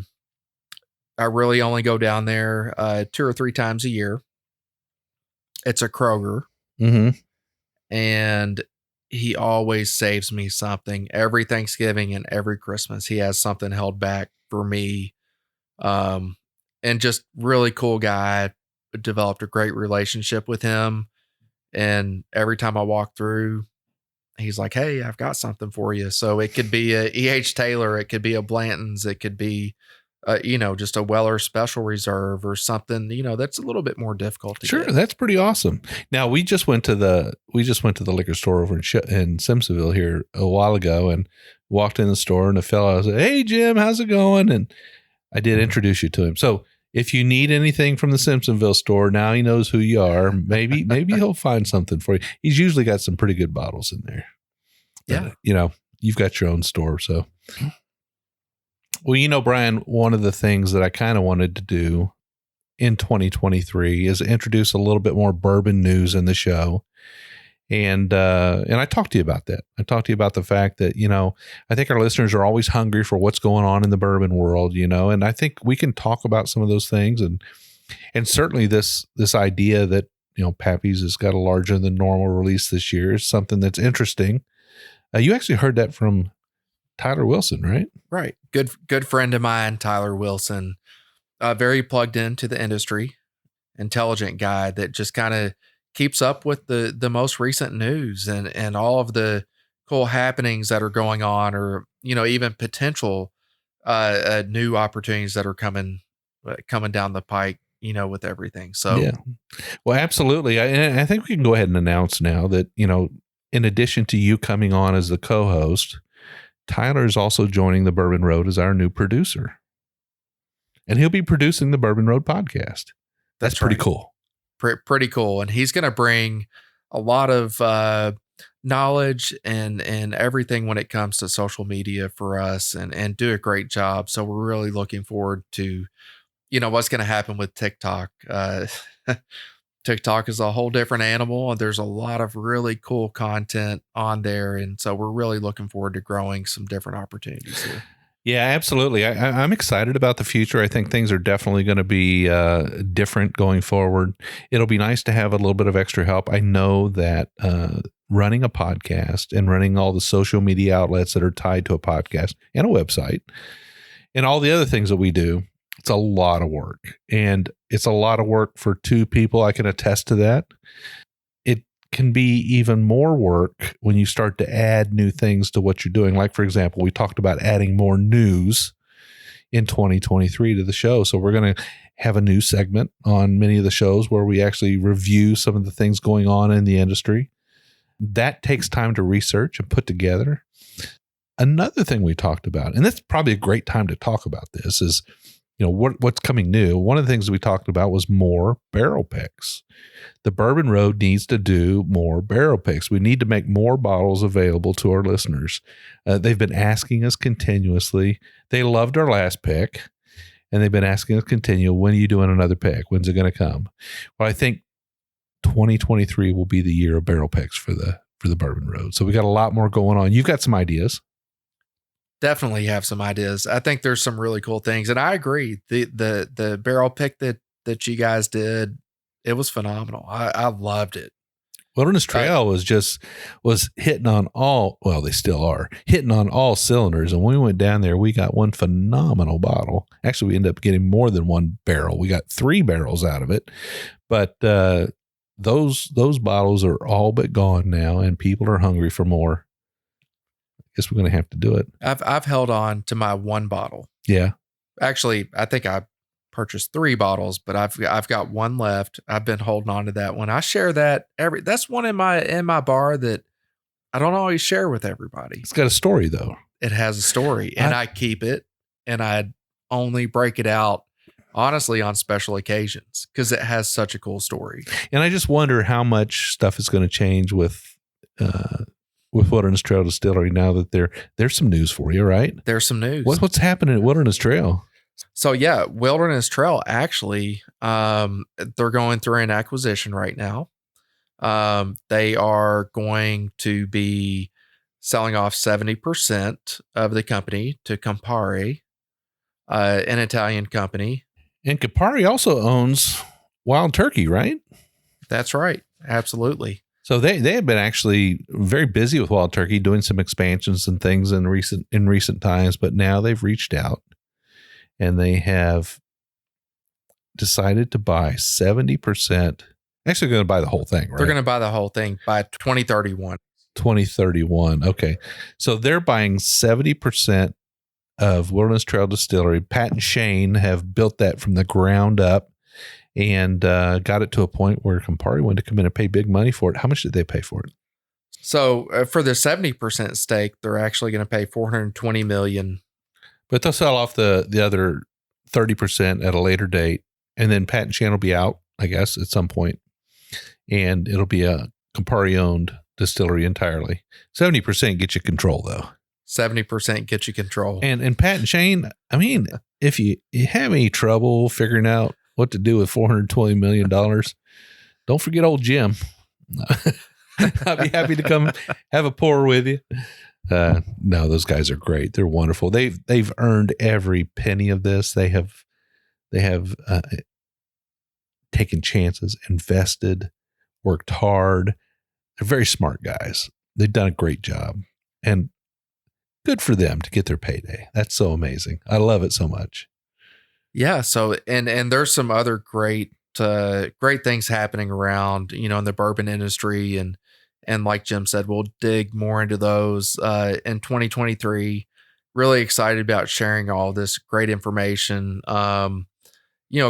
really only go down there 2 or 3 times a year. It's a Kroger. Mm-hmm. And he always saves me something. Every Thanksgiving and every Christmas, he has something held back for me. And just really cool guy. Developed a great relationship with him. And every time I walk through, he's like, "Hey, I've got something for you." So it could be a E.H. Taylor. It could be a Blanton's. It could be just a Weller Special Reserve or something, that's a little bit more difficult to Sure, get. that's pretty awesome. Now we just went to the liquor store over in Simpsonville here a while ago and walked in the store, and a fellow said, "Hey Jim, how's it going?" And I did introduce you to him. So if you need anything from the Simpsonville store, now he knows who you are. Maybe he'll find something for you. He's usually got some pretty good bottles in there. But, Yeah. You've got your own store. So, well, Brian, one of the things that I kind of wanted to do in 2023 is introduce a little bit more bourbon news in the show. And I talked to you about that. I talked to you about the fact that, I think our listeners are always hungry for what's going on in the bourbon world, and I think we can talk about some of those things. And certainly this idea that, Pappy's has got a larger than normal release this year is something that's interesting. You actually heard that from Tyler Wilson, right? Right. Good friend of mine, Tyler Wilson, very plugged into the industry, intelligent guy that just kind of keeps up with the most recent news and all of the cool happenings that are going on, or, even potential new opportunities that are coming down the pike, with everything. So, yeah, well, absolutely. I think we can go ahead and announce now that, in addition to you coming on as the co-host, Tyler is also joining the Bourbon Road as our new producer, and he'll be producing the Bourbon Road podcast. That's pretty cool. Pretty cool. And he's going to bring a lot of knowledge and everything when it comes to social media for us, and do a great job. So we're really looking forward to, what's going to happen with TikTok. TikTok is a whole different animal, and there's a lot of really cool content on there. And so we're really looking forward to growing some different opportunities here. Yeah, absolutely. I'm excited about the future. I think things are definitely going to be different going forward. It'll be nice to have a little bit of extra help. I know that running a podcast and running all the social media outlets that are tied to a podcast and a website and all the other things that we do, it's a lot of work. And it's a lot of work for two people. I can attest to that. Can be even more work when you start to add new things to what you're doing. Like, for example, we talked about adding more news in 2023 to the show. So we're going to have a new segment on many of the shows where we actually review some of the things going on in the industry. That takes time to research and put together. Another thing we talked about, and that's probably a great time to talk about this, is what's coming new. One of the things we talked about was more barrel picks. The Bourbon Road needs to do more barrel picks. We need to make more bottles available to our listeners. They've been asking us continuously. They loved our last pick, and they've been asking us continually, when are you doing another pick? When's it going to come? Well, I think 2023 will be the year of barrel picks for the Bourbon Road. So we got a lot more going on. You've got some ideas. Definitely have some ideas. I think there's some really cool things, and I agree. The barrel pick that you guys did, it was phenomenal. I loved it. Wilderness Trail was hitting on all, well, they still are hitting on all cylinders. And when we went down there, we got one phenomenal bottle. Actually, we ended up getting more than one barrel. We got 3 barrels out of it, but those bottles are all but gone now, and people are hungry for more. Guess we're going to have to do it. I've held on to my 1 bottle. Yeah. Actually, I think I purchased 3 bottles, but I've got 1 left. I've been holding on to that one. I share that that's one in my bar that I don't always share with everybody. It's got a story though. It has a story, and I keep it, and I only break it out honestly on special occasions because it has such a cool story. And I just wonder how much stuff is going to change with Wilderness Trail Distillery now that there's some news for you, right? There's some news. What's happening at Wilderness Trail? So yeah, Wilderness Trail actually, they're going through an acquisition right now. They are going to be selling off 70% of the company to Campari, an Italian company. And Campari also owns Wild Turkey, right? That's right. Absolutely. So they have been actually very busy with Wild Turkey, doing some expansions and things in recent times, but now they've reached out and they have decided to buy 70%. Actually, going to buy the whole thing, right? They're going to buy the whole thing by 2031. 2031. Okay. So they're buying 70% of Wilderness Trail Distillery. Pat and Shane have built that from the ground up and got it to a point where Campari wanted to come in and pay big money for it. How much did they pay for it? So for the 70% stake, they're actually going to pay $420 million. But they'll sell off the other 30% at a later date. And then Pat and Shane will be out, I guess, at some point. And it'll be a Campari-owned distillery entirely. 70% gets you control, though. 70% gets you control. And Pat and Shane, I mean, if you have any trouble figuring out what to do with $420 million, don't forget old Jim. I'd be happy to come have a pour with you. No, those guys are great. They're wonderful. They've earned every penny of this. They have taken chances, invested, worked hard. They're very smart guys. They've done a great job, and good for them to get their payday. That's so amazing. I love it so much. Yeah. So, and there's some other great things happening around, in the bourbon industry. And like Jim said, we'll dig more into those in 2023. Really excited about sharing all this great information. A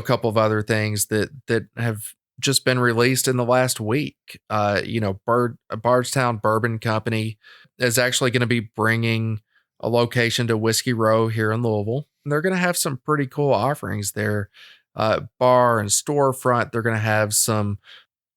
couple of other things that have just been released in the last week. Bardstown Bourbon Company is actually going to be bringing a location to Whiskey Row here in Louisville. And they're going to have some pretty cool offerings there. Bar and storefront. They're going to have some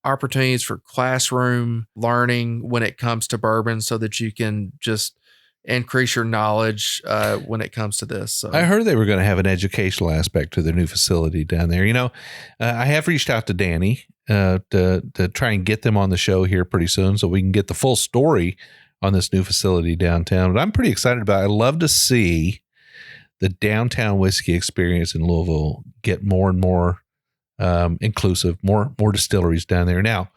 opportunities for classroom learning when it comes to bourbon so that you can just increase your knowledge when it comes to this. So I heard they were going to have an educational aspect to their new facility down there. I have reached out to Danny to try and get them on the show here pretty soon so we can get the full story on this new facility downtown. But I'm pretty excited about it. I love to see the downtown whiskey experience in Louisville get more and more inclusive, more distilleries down there. Now,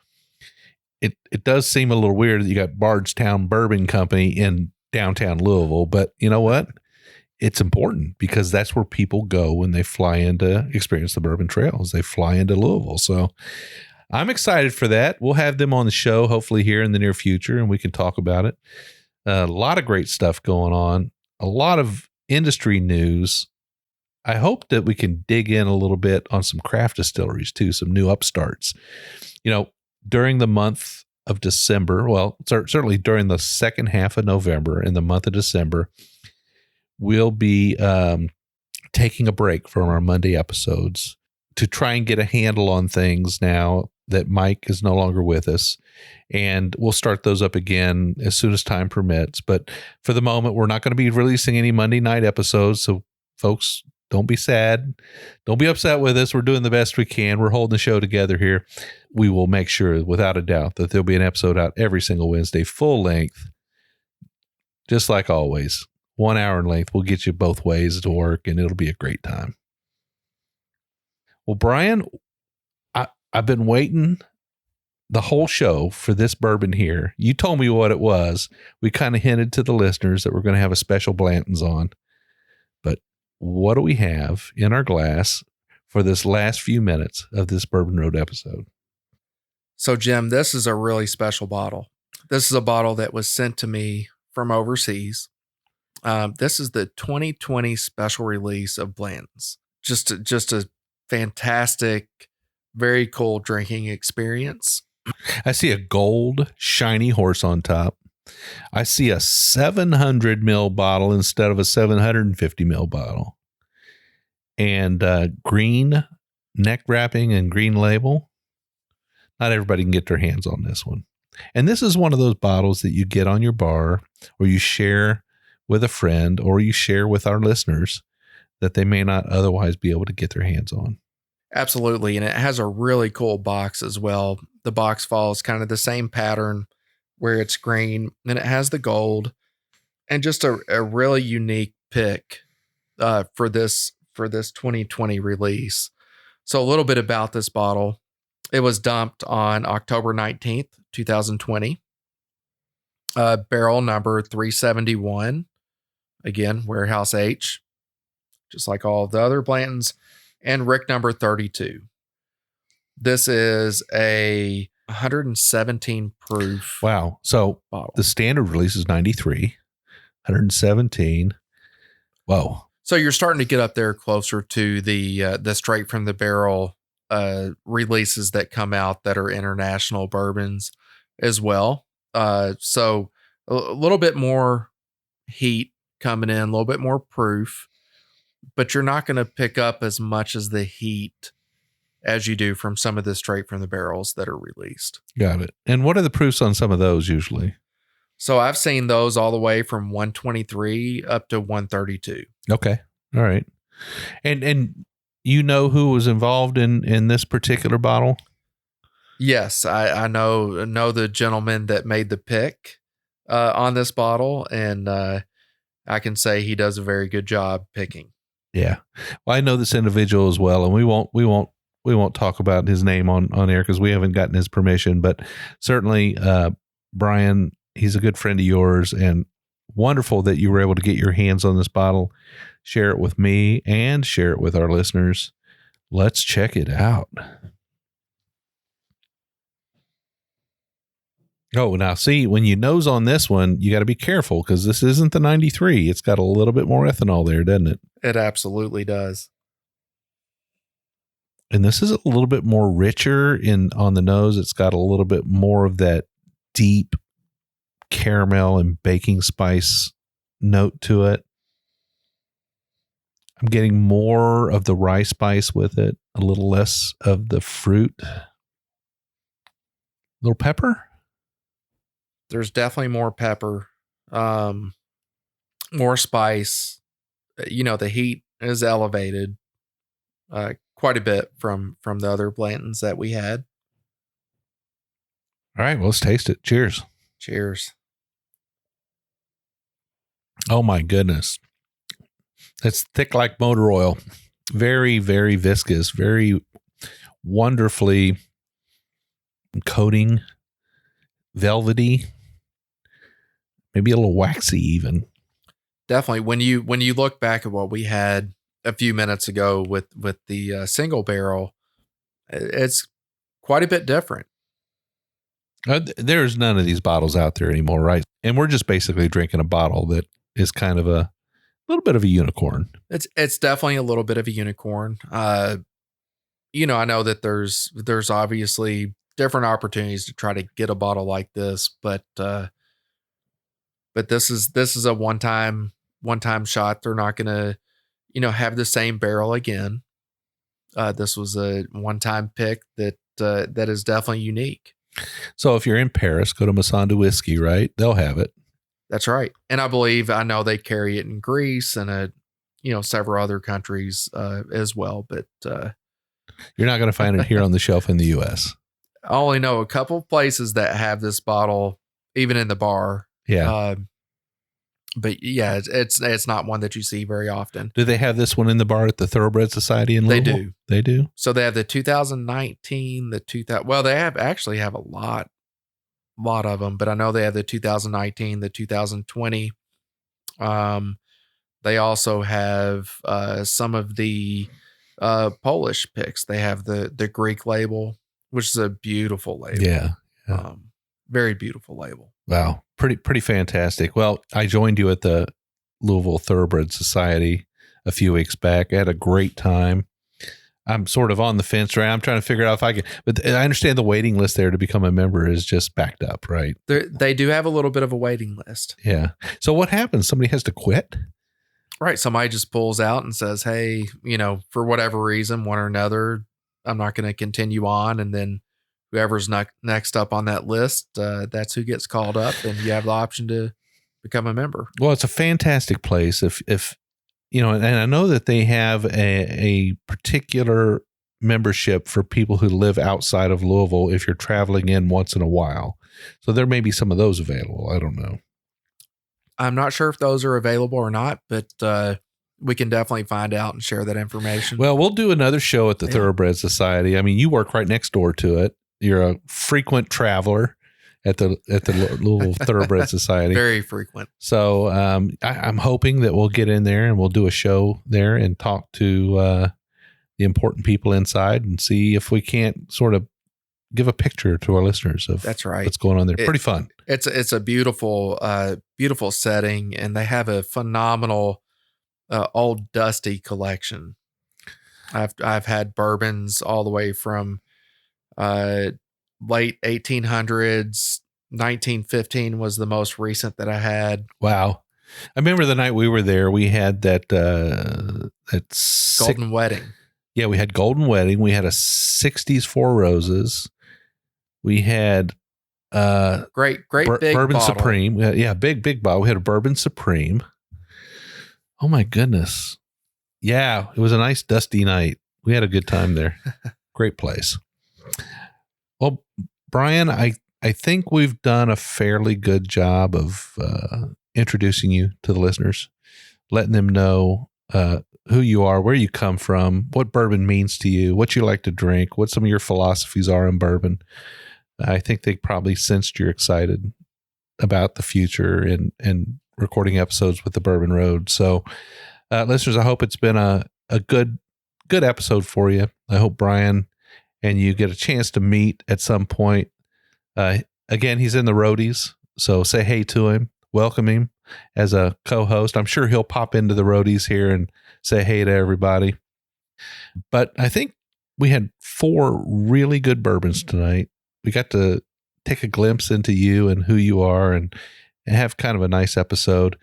it does seem a little weird that you got Bardstown Bourbon Company in downtown Louisville, but you know what? It's important because that's where people go when they fly in to experience the bourbon trails. They fly into Louisville. So I'm excited for that. We'll have them on the show hopefully here in the near future, and we can talk about it. A lot of great stuff going on, a lot of industry news. I hope that we can dig in a little bit on some craft distilleries too, some new upstarts. During the month of December, well, certainly during the second half of November and the month of December, we'll be taking a break from our Monday episodes to try and get a handle on things now that Mike is no longer with us. And we'll start those up again as soon as time permits. But for the moment, we're not going to be releasing any Monday night episodes. So folks, don't be sad. Don't be upset with us. We're doing the best we can. We're holding the show together here. We will make sure, without a doubt, that there'll be an episode out every single Wednesday, full length, just like always. 1 hour in length. We'll get you both ways to work, and it'll be a great time. Well, Brian, I've been waiting the whole show for this bourbon here. You told me what it was. We kind of hinted to the listeners that we're going to have a special Blanton's on. But what do we have in our glass for this last few minutes of this Bourbon Road episode? So, Jim, this is a really special bottle. This is a bottle that was sent to me from overseas. This is the 2020 special release of Blanton's. Just a fantastic, very cool drinking experience. I see a gold shiny horse on top. I see a 700 ml bottle instead of a 750 ml bottle. And green neck wrapping and green label. Not everybody can get their hands on this one. And this is one of those bottles that you get on your bar or you share with a friend or you share with our listeners that they may not otherwise be able to get their hands on. Absolutely. And it has a really cool box as well. The box follows kind of the same pattern where it's green and it has the gold, and just a really unique pick for this 2020 release. So a little bit about this bottle. It was dumped on October 19th, 2020. Barrel number 371. Again, warehouse H, just like all of the other Blantons, and Rick number 32. This is a 117 proof. Wow. So bottle. The standard release is 93, 117. Whoa. So you're starting to get up there closer to the straight from the barrel releases that come out that are international bourbons as well. So a little bit more heat coming in, a little bit more proof, but you're not going to pick up as much as the heat as you do from some of the straight from the barrels that are released. Got it. And what are the proofs on some of those usually? So I've seen those all the way from 123 up to 132. Okay. All right. And you know who was involved in this particular bottle? Yes, I know the gentleman that made the pick on this bottle, and I can say he does a very good job picking. Yeah. Well, I know this individual as well, and we won't talk about his name on air because we haven't gotten his permission, but certainly Brian, he's a good friend of yours, and wonderful that you were able to get your hands on this bottle, share it with me, and share it with our listeners. Let's check it out. Oh, now see, when you nose on this one, you got to be careful because this isn't the 93. It's got a little bit more ethanol there, doesn't it? It absolutely does. And this is a little bit more richer on the nose. It's got a little bit more of that deep caramel and baking spice note to it. I'm getting more of the rye spice with it, a little less of the fruit. A little pepper. There's definitely more pepper, more spice. The heat is elevated quite a bit from the other Blantons that we had. All right, well, let's taste it. Cheers. Cheers. Oh my goodness. It's thick like motor oil. Very, very viscous, very wonderfully coating, velvety, maybe a little waxy even. Definitely. When you look back at what we had a few minutes ago with the single barrel, it's quite a bit different. There's none of these bottles out there anymore, right? And we're just basically drinking a bottle that is kind of a little bit of a unicorn. It's definitely a little bit of a unicorn. I know that there's obviously different opportunities to try to get a bottle like this, but this is a one-time shot. They're not going to, have the same barrel again. This was a one-time pick that is definitely unique. So if you're in Paris, go to Masanda Whiskey, right? They'll have it. That's right. And I know they carry it in Greece and several other countries as well, but you're not going to find it here on the shelf in the US. I only know a couple of places that have this bottle, even in the bar. Yeah. But yeah, it's not one that you see very often. Do they have this one in the bar at the Thoroughbred Society in Louisville? They do. They do. So they have the 2019, they actually have a lot of them, but I know they have the 2019, the 2020. They also have some of the Polish picks. They have the Greek label, which is a beautiful label. Yeah. Very beautiful label. Wow. Pretty fantastic. Well, I joined you at the Louisville Thoroughbred Society a few weeks back. I had a great time. I'm sort of on the fence, right? I'm trying to figure out if I can, but I understand the waiting list there to become a member is just backed up, right? They do have a little bit of a waiting list. Yeah. So what happens? Somebody has to quit? Right. Somebody just pulls out and says, hey, for whatever reason, one or another, I'm not going to continue on. And then whoever's next up on that list, that's who gets called up, and you have the option to become a member. Well, it's a fantastic place. If and I know that they have a particular membership for people who live outside of Louisville if you're traveling in once in a while. So there may be some of those available. I don't know. I'm not sure if those are available or not, but we can definitely find out and share that information. Well, we'll do another show at the Thoroughbred Society. I mean, you work right next door to it. You're a frequent traveler at the Louisville Thoroughbred Society. Very frequent. So I'm hoping that we'll get in there and we'll do a show there and talk to the important people inside and see if we can't sort of give a picture to our listeners of that's right. what's going on there. Pretty fun. It's a beautiful, beautiful setting, and they have a phenomenal old dusty collection. I've had bourbons all the way from late 1800s. 1915 was the most recent that I had. Wow. I remember the night we were there, we had that Golden Wedding. Yeah, we had Golden Wedding. We had a 60s Four Roses. We had great big Bourbon bottle. Supreme. Big bottle. We had a Bourbon Supreme. Oh my goodness. Yeah, it was a nice dusty night. We had a good time there. Great place. Well, Brian, I think we've done a fairly good job of introducing you to the listeners, letting them know who you are, where you come from, what bourbon means to you, what you like to drink, what some of your philosophies are in bourbon. I think they probably sensed you're excited about the future and recording episodes with the Bourbon Road. So, listeners, I hope it's been a good episode for you. I hope Brian and you get a chance to meet at some point. Again, he's in the Roadies, so say hey to him, welcome him as a co-host. I'm sure he'll pop into the Roadies here and say hey to everybody. But I think we had 4 really good bourbons tonight. We got to take a glimpse into you and who you are and have kind of a nice episode.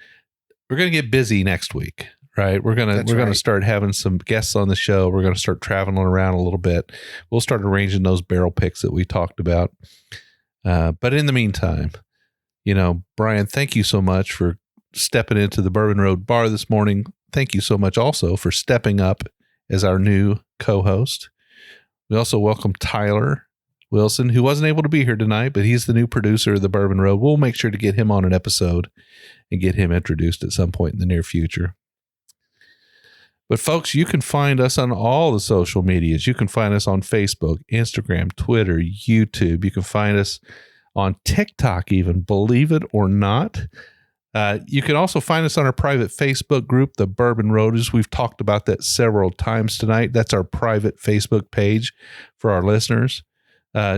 We're going to get busy next week, right? We're going to start having some guests on the show. We're going to start traveling around a little bit. We'll start arranging those barrel picks that we talked about. But in the meantime, Brian, thank you so much for stepping into the Bourbon Road Bar this morning. Thank you so much also for stepping up as our new co-host. We also welcome Tyler Wilson, who wasn't able to be here tonight, but he's the new producer of the Bourbon Road. We'll make sure to get him on an episode and get him introduced at some point in the near future. But folks, you can find us on all the social medias. You can find us on Facebook, Instagram, Twitter, YouTube. You can find us on TikTok even, believe it or not. You can also find us on our private Facebook group, the Bourbon Roadies. We've talked about that several times tonight. That's our private Facebook page for our listeners.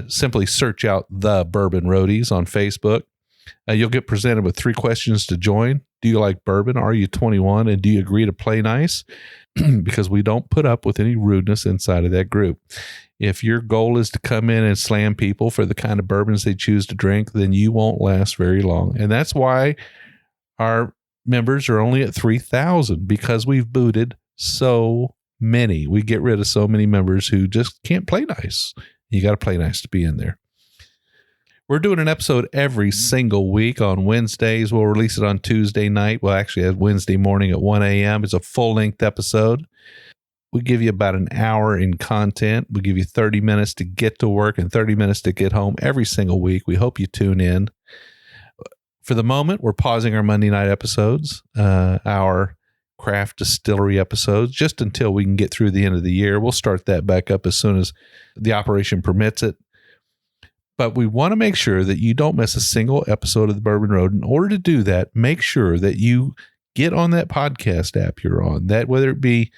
Simply search out the Bourbon Roadies on Facebook. You'll get presented with 3 questions to join. Do you like bourbon? Are you 21? And do you agree to play nice? Because we don't put up with any rudeness inside of that group. If your goal is to come in and slam people for the kind of bourbons they choose to drink, then you won't last very long. And that's why our members are only at 3,000, because we've booted so many. We get rid of so many members who just can't play nice. You got to play nice to be in there. We're doing an episode every single week on Wednesdays. We'll release it on Tuesday night. Well, actually, at Wednesday morning at 1 a.m. It's a full-length episode. We give you about an hour in content. We give you 30 minutes to get to work and 30 minutes to get home every single week. We hope you tune in. For the moment, we're pausing our Monday night episodes, our craft distillery episodes, just until we can get through the end of the year. We'll start that back up as soon as the operation permits it. But we want to make sure that you don't miss a single episode of the Bourbon Road. In order to do that, make sure that you get on that podcast app you're on, that whether it be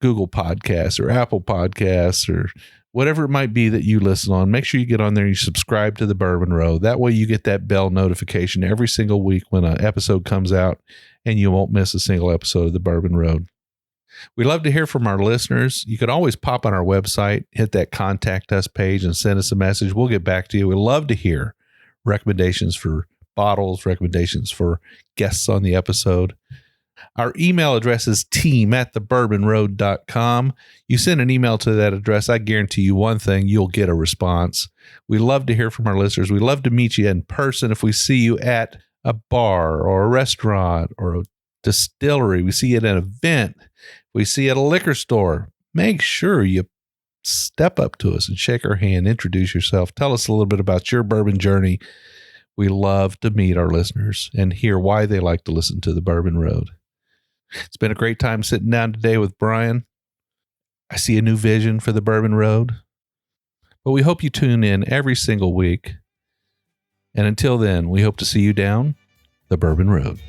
Google Podcasts or Apple Podcasts or whatever it might be that you listen on. Make sure you get on there and you subscribe to the Bourbon Road. That way you get that bell notification every single week when an episode comes out, and you won't miss a single episode of the Bourbon Road. We love to hear from our listeners. You can always pop on our website, hit that contact us page, and send us a message. We'll get back to you. We love to hear recommendations for bottles, recommendations for guests on the episode. Our email address is team@thebourbonroad.com. You send an email to that address, I guarantee you one thing, you'll get a response. We love to hear from our listeners. We love to meet you in person. If we see you at a bar or a restaurant or a distillery, we see you at an event, we see you at a liquor store, make sure you step up to us and shake our hand, introduce yourself, tell us a little bit about your bourbon journey. We love to meet our listeners and hear why they like to listen to the Bourbon Road. It's been a great time sitting down today with Brian. I see a new vision for the Bourbon Road, but we hope you tune in every single week. And until then, we hope to see you down the Bourbon Road.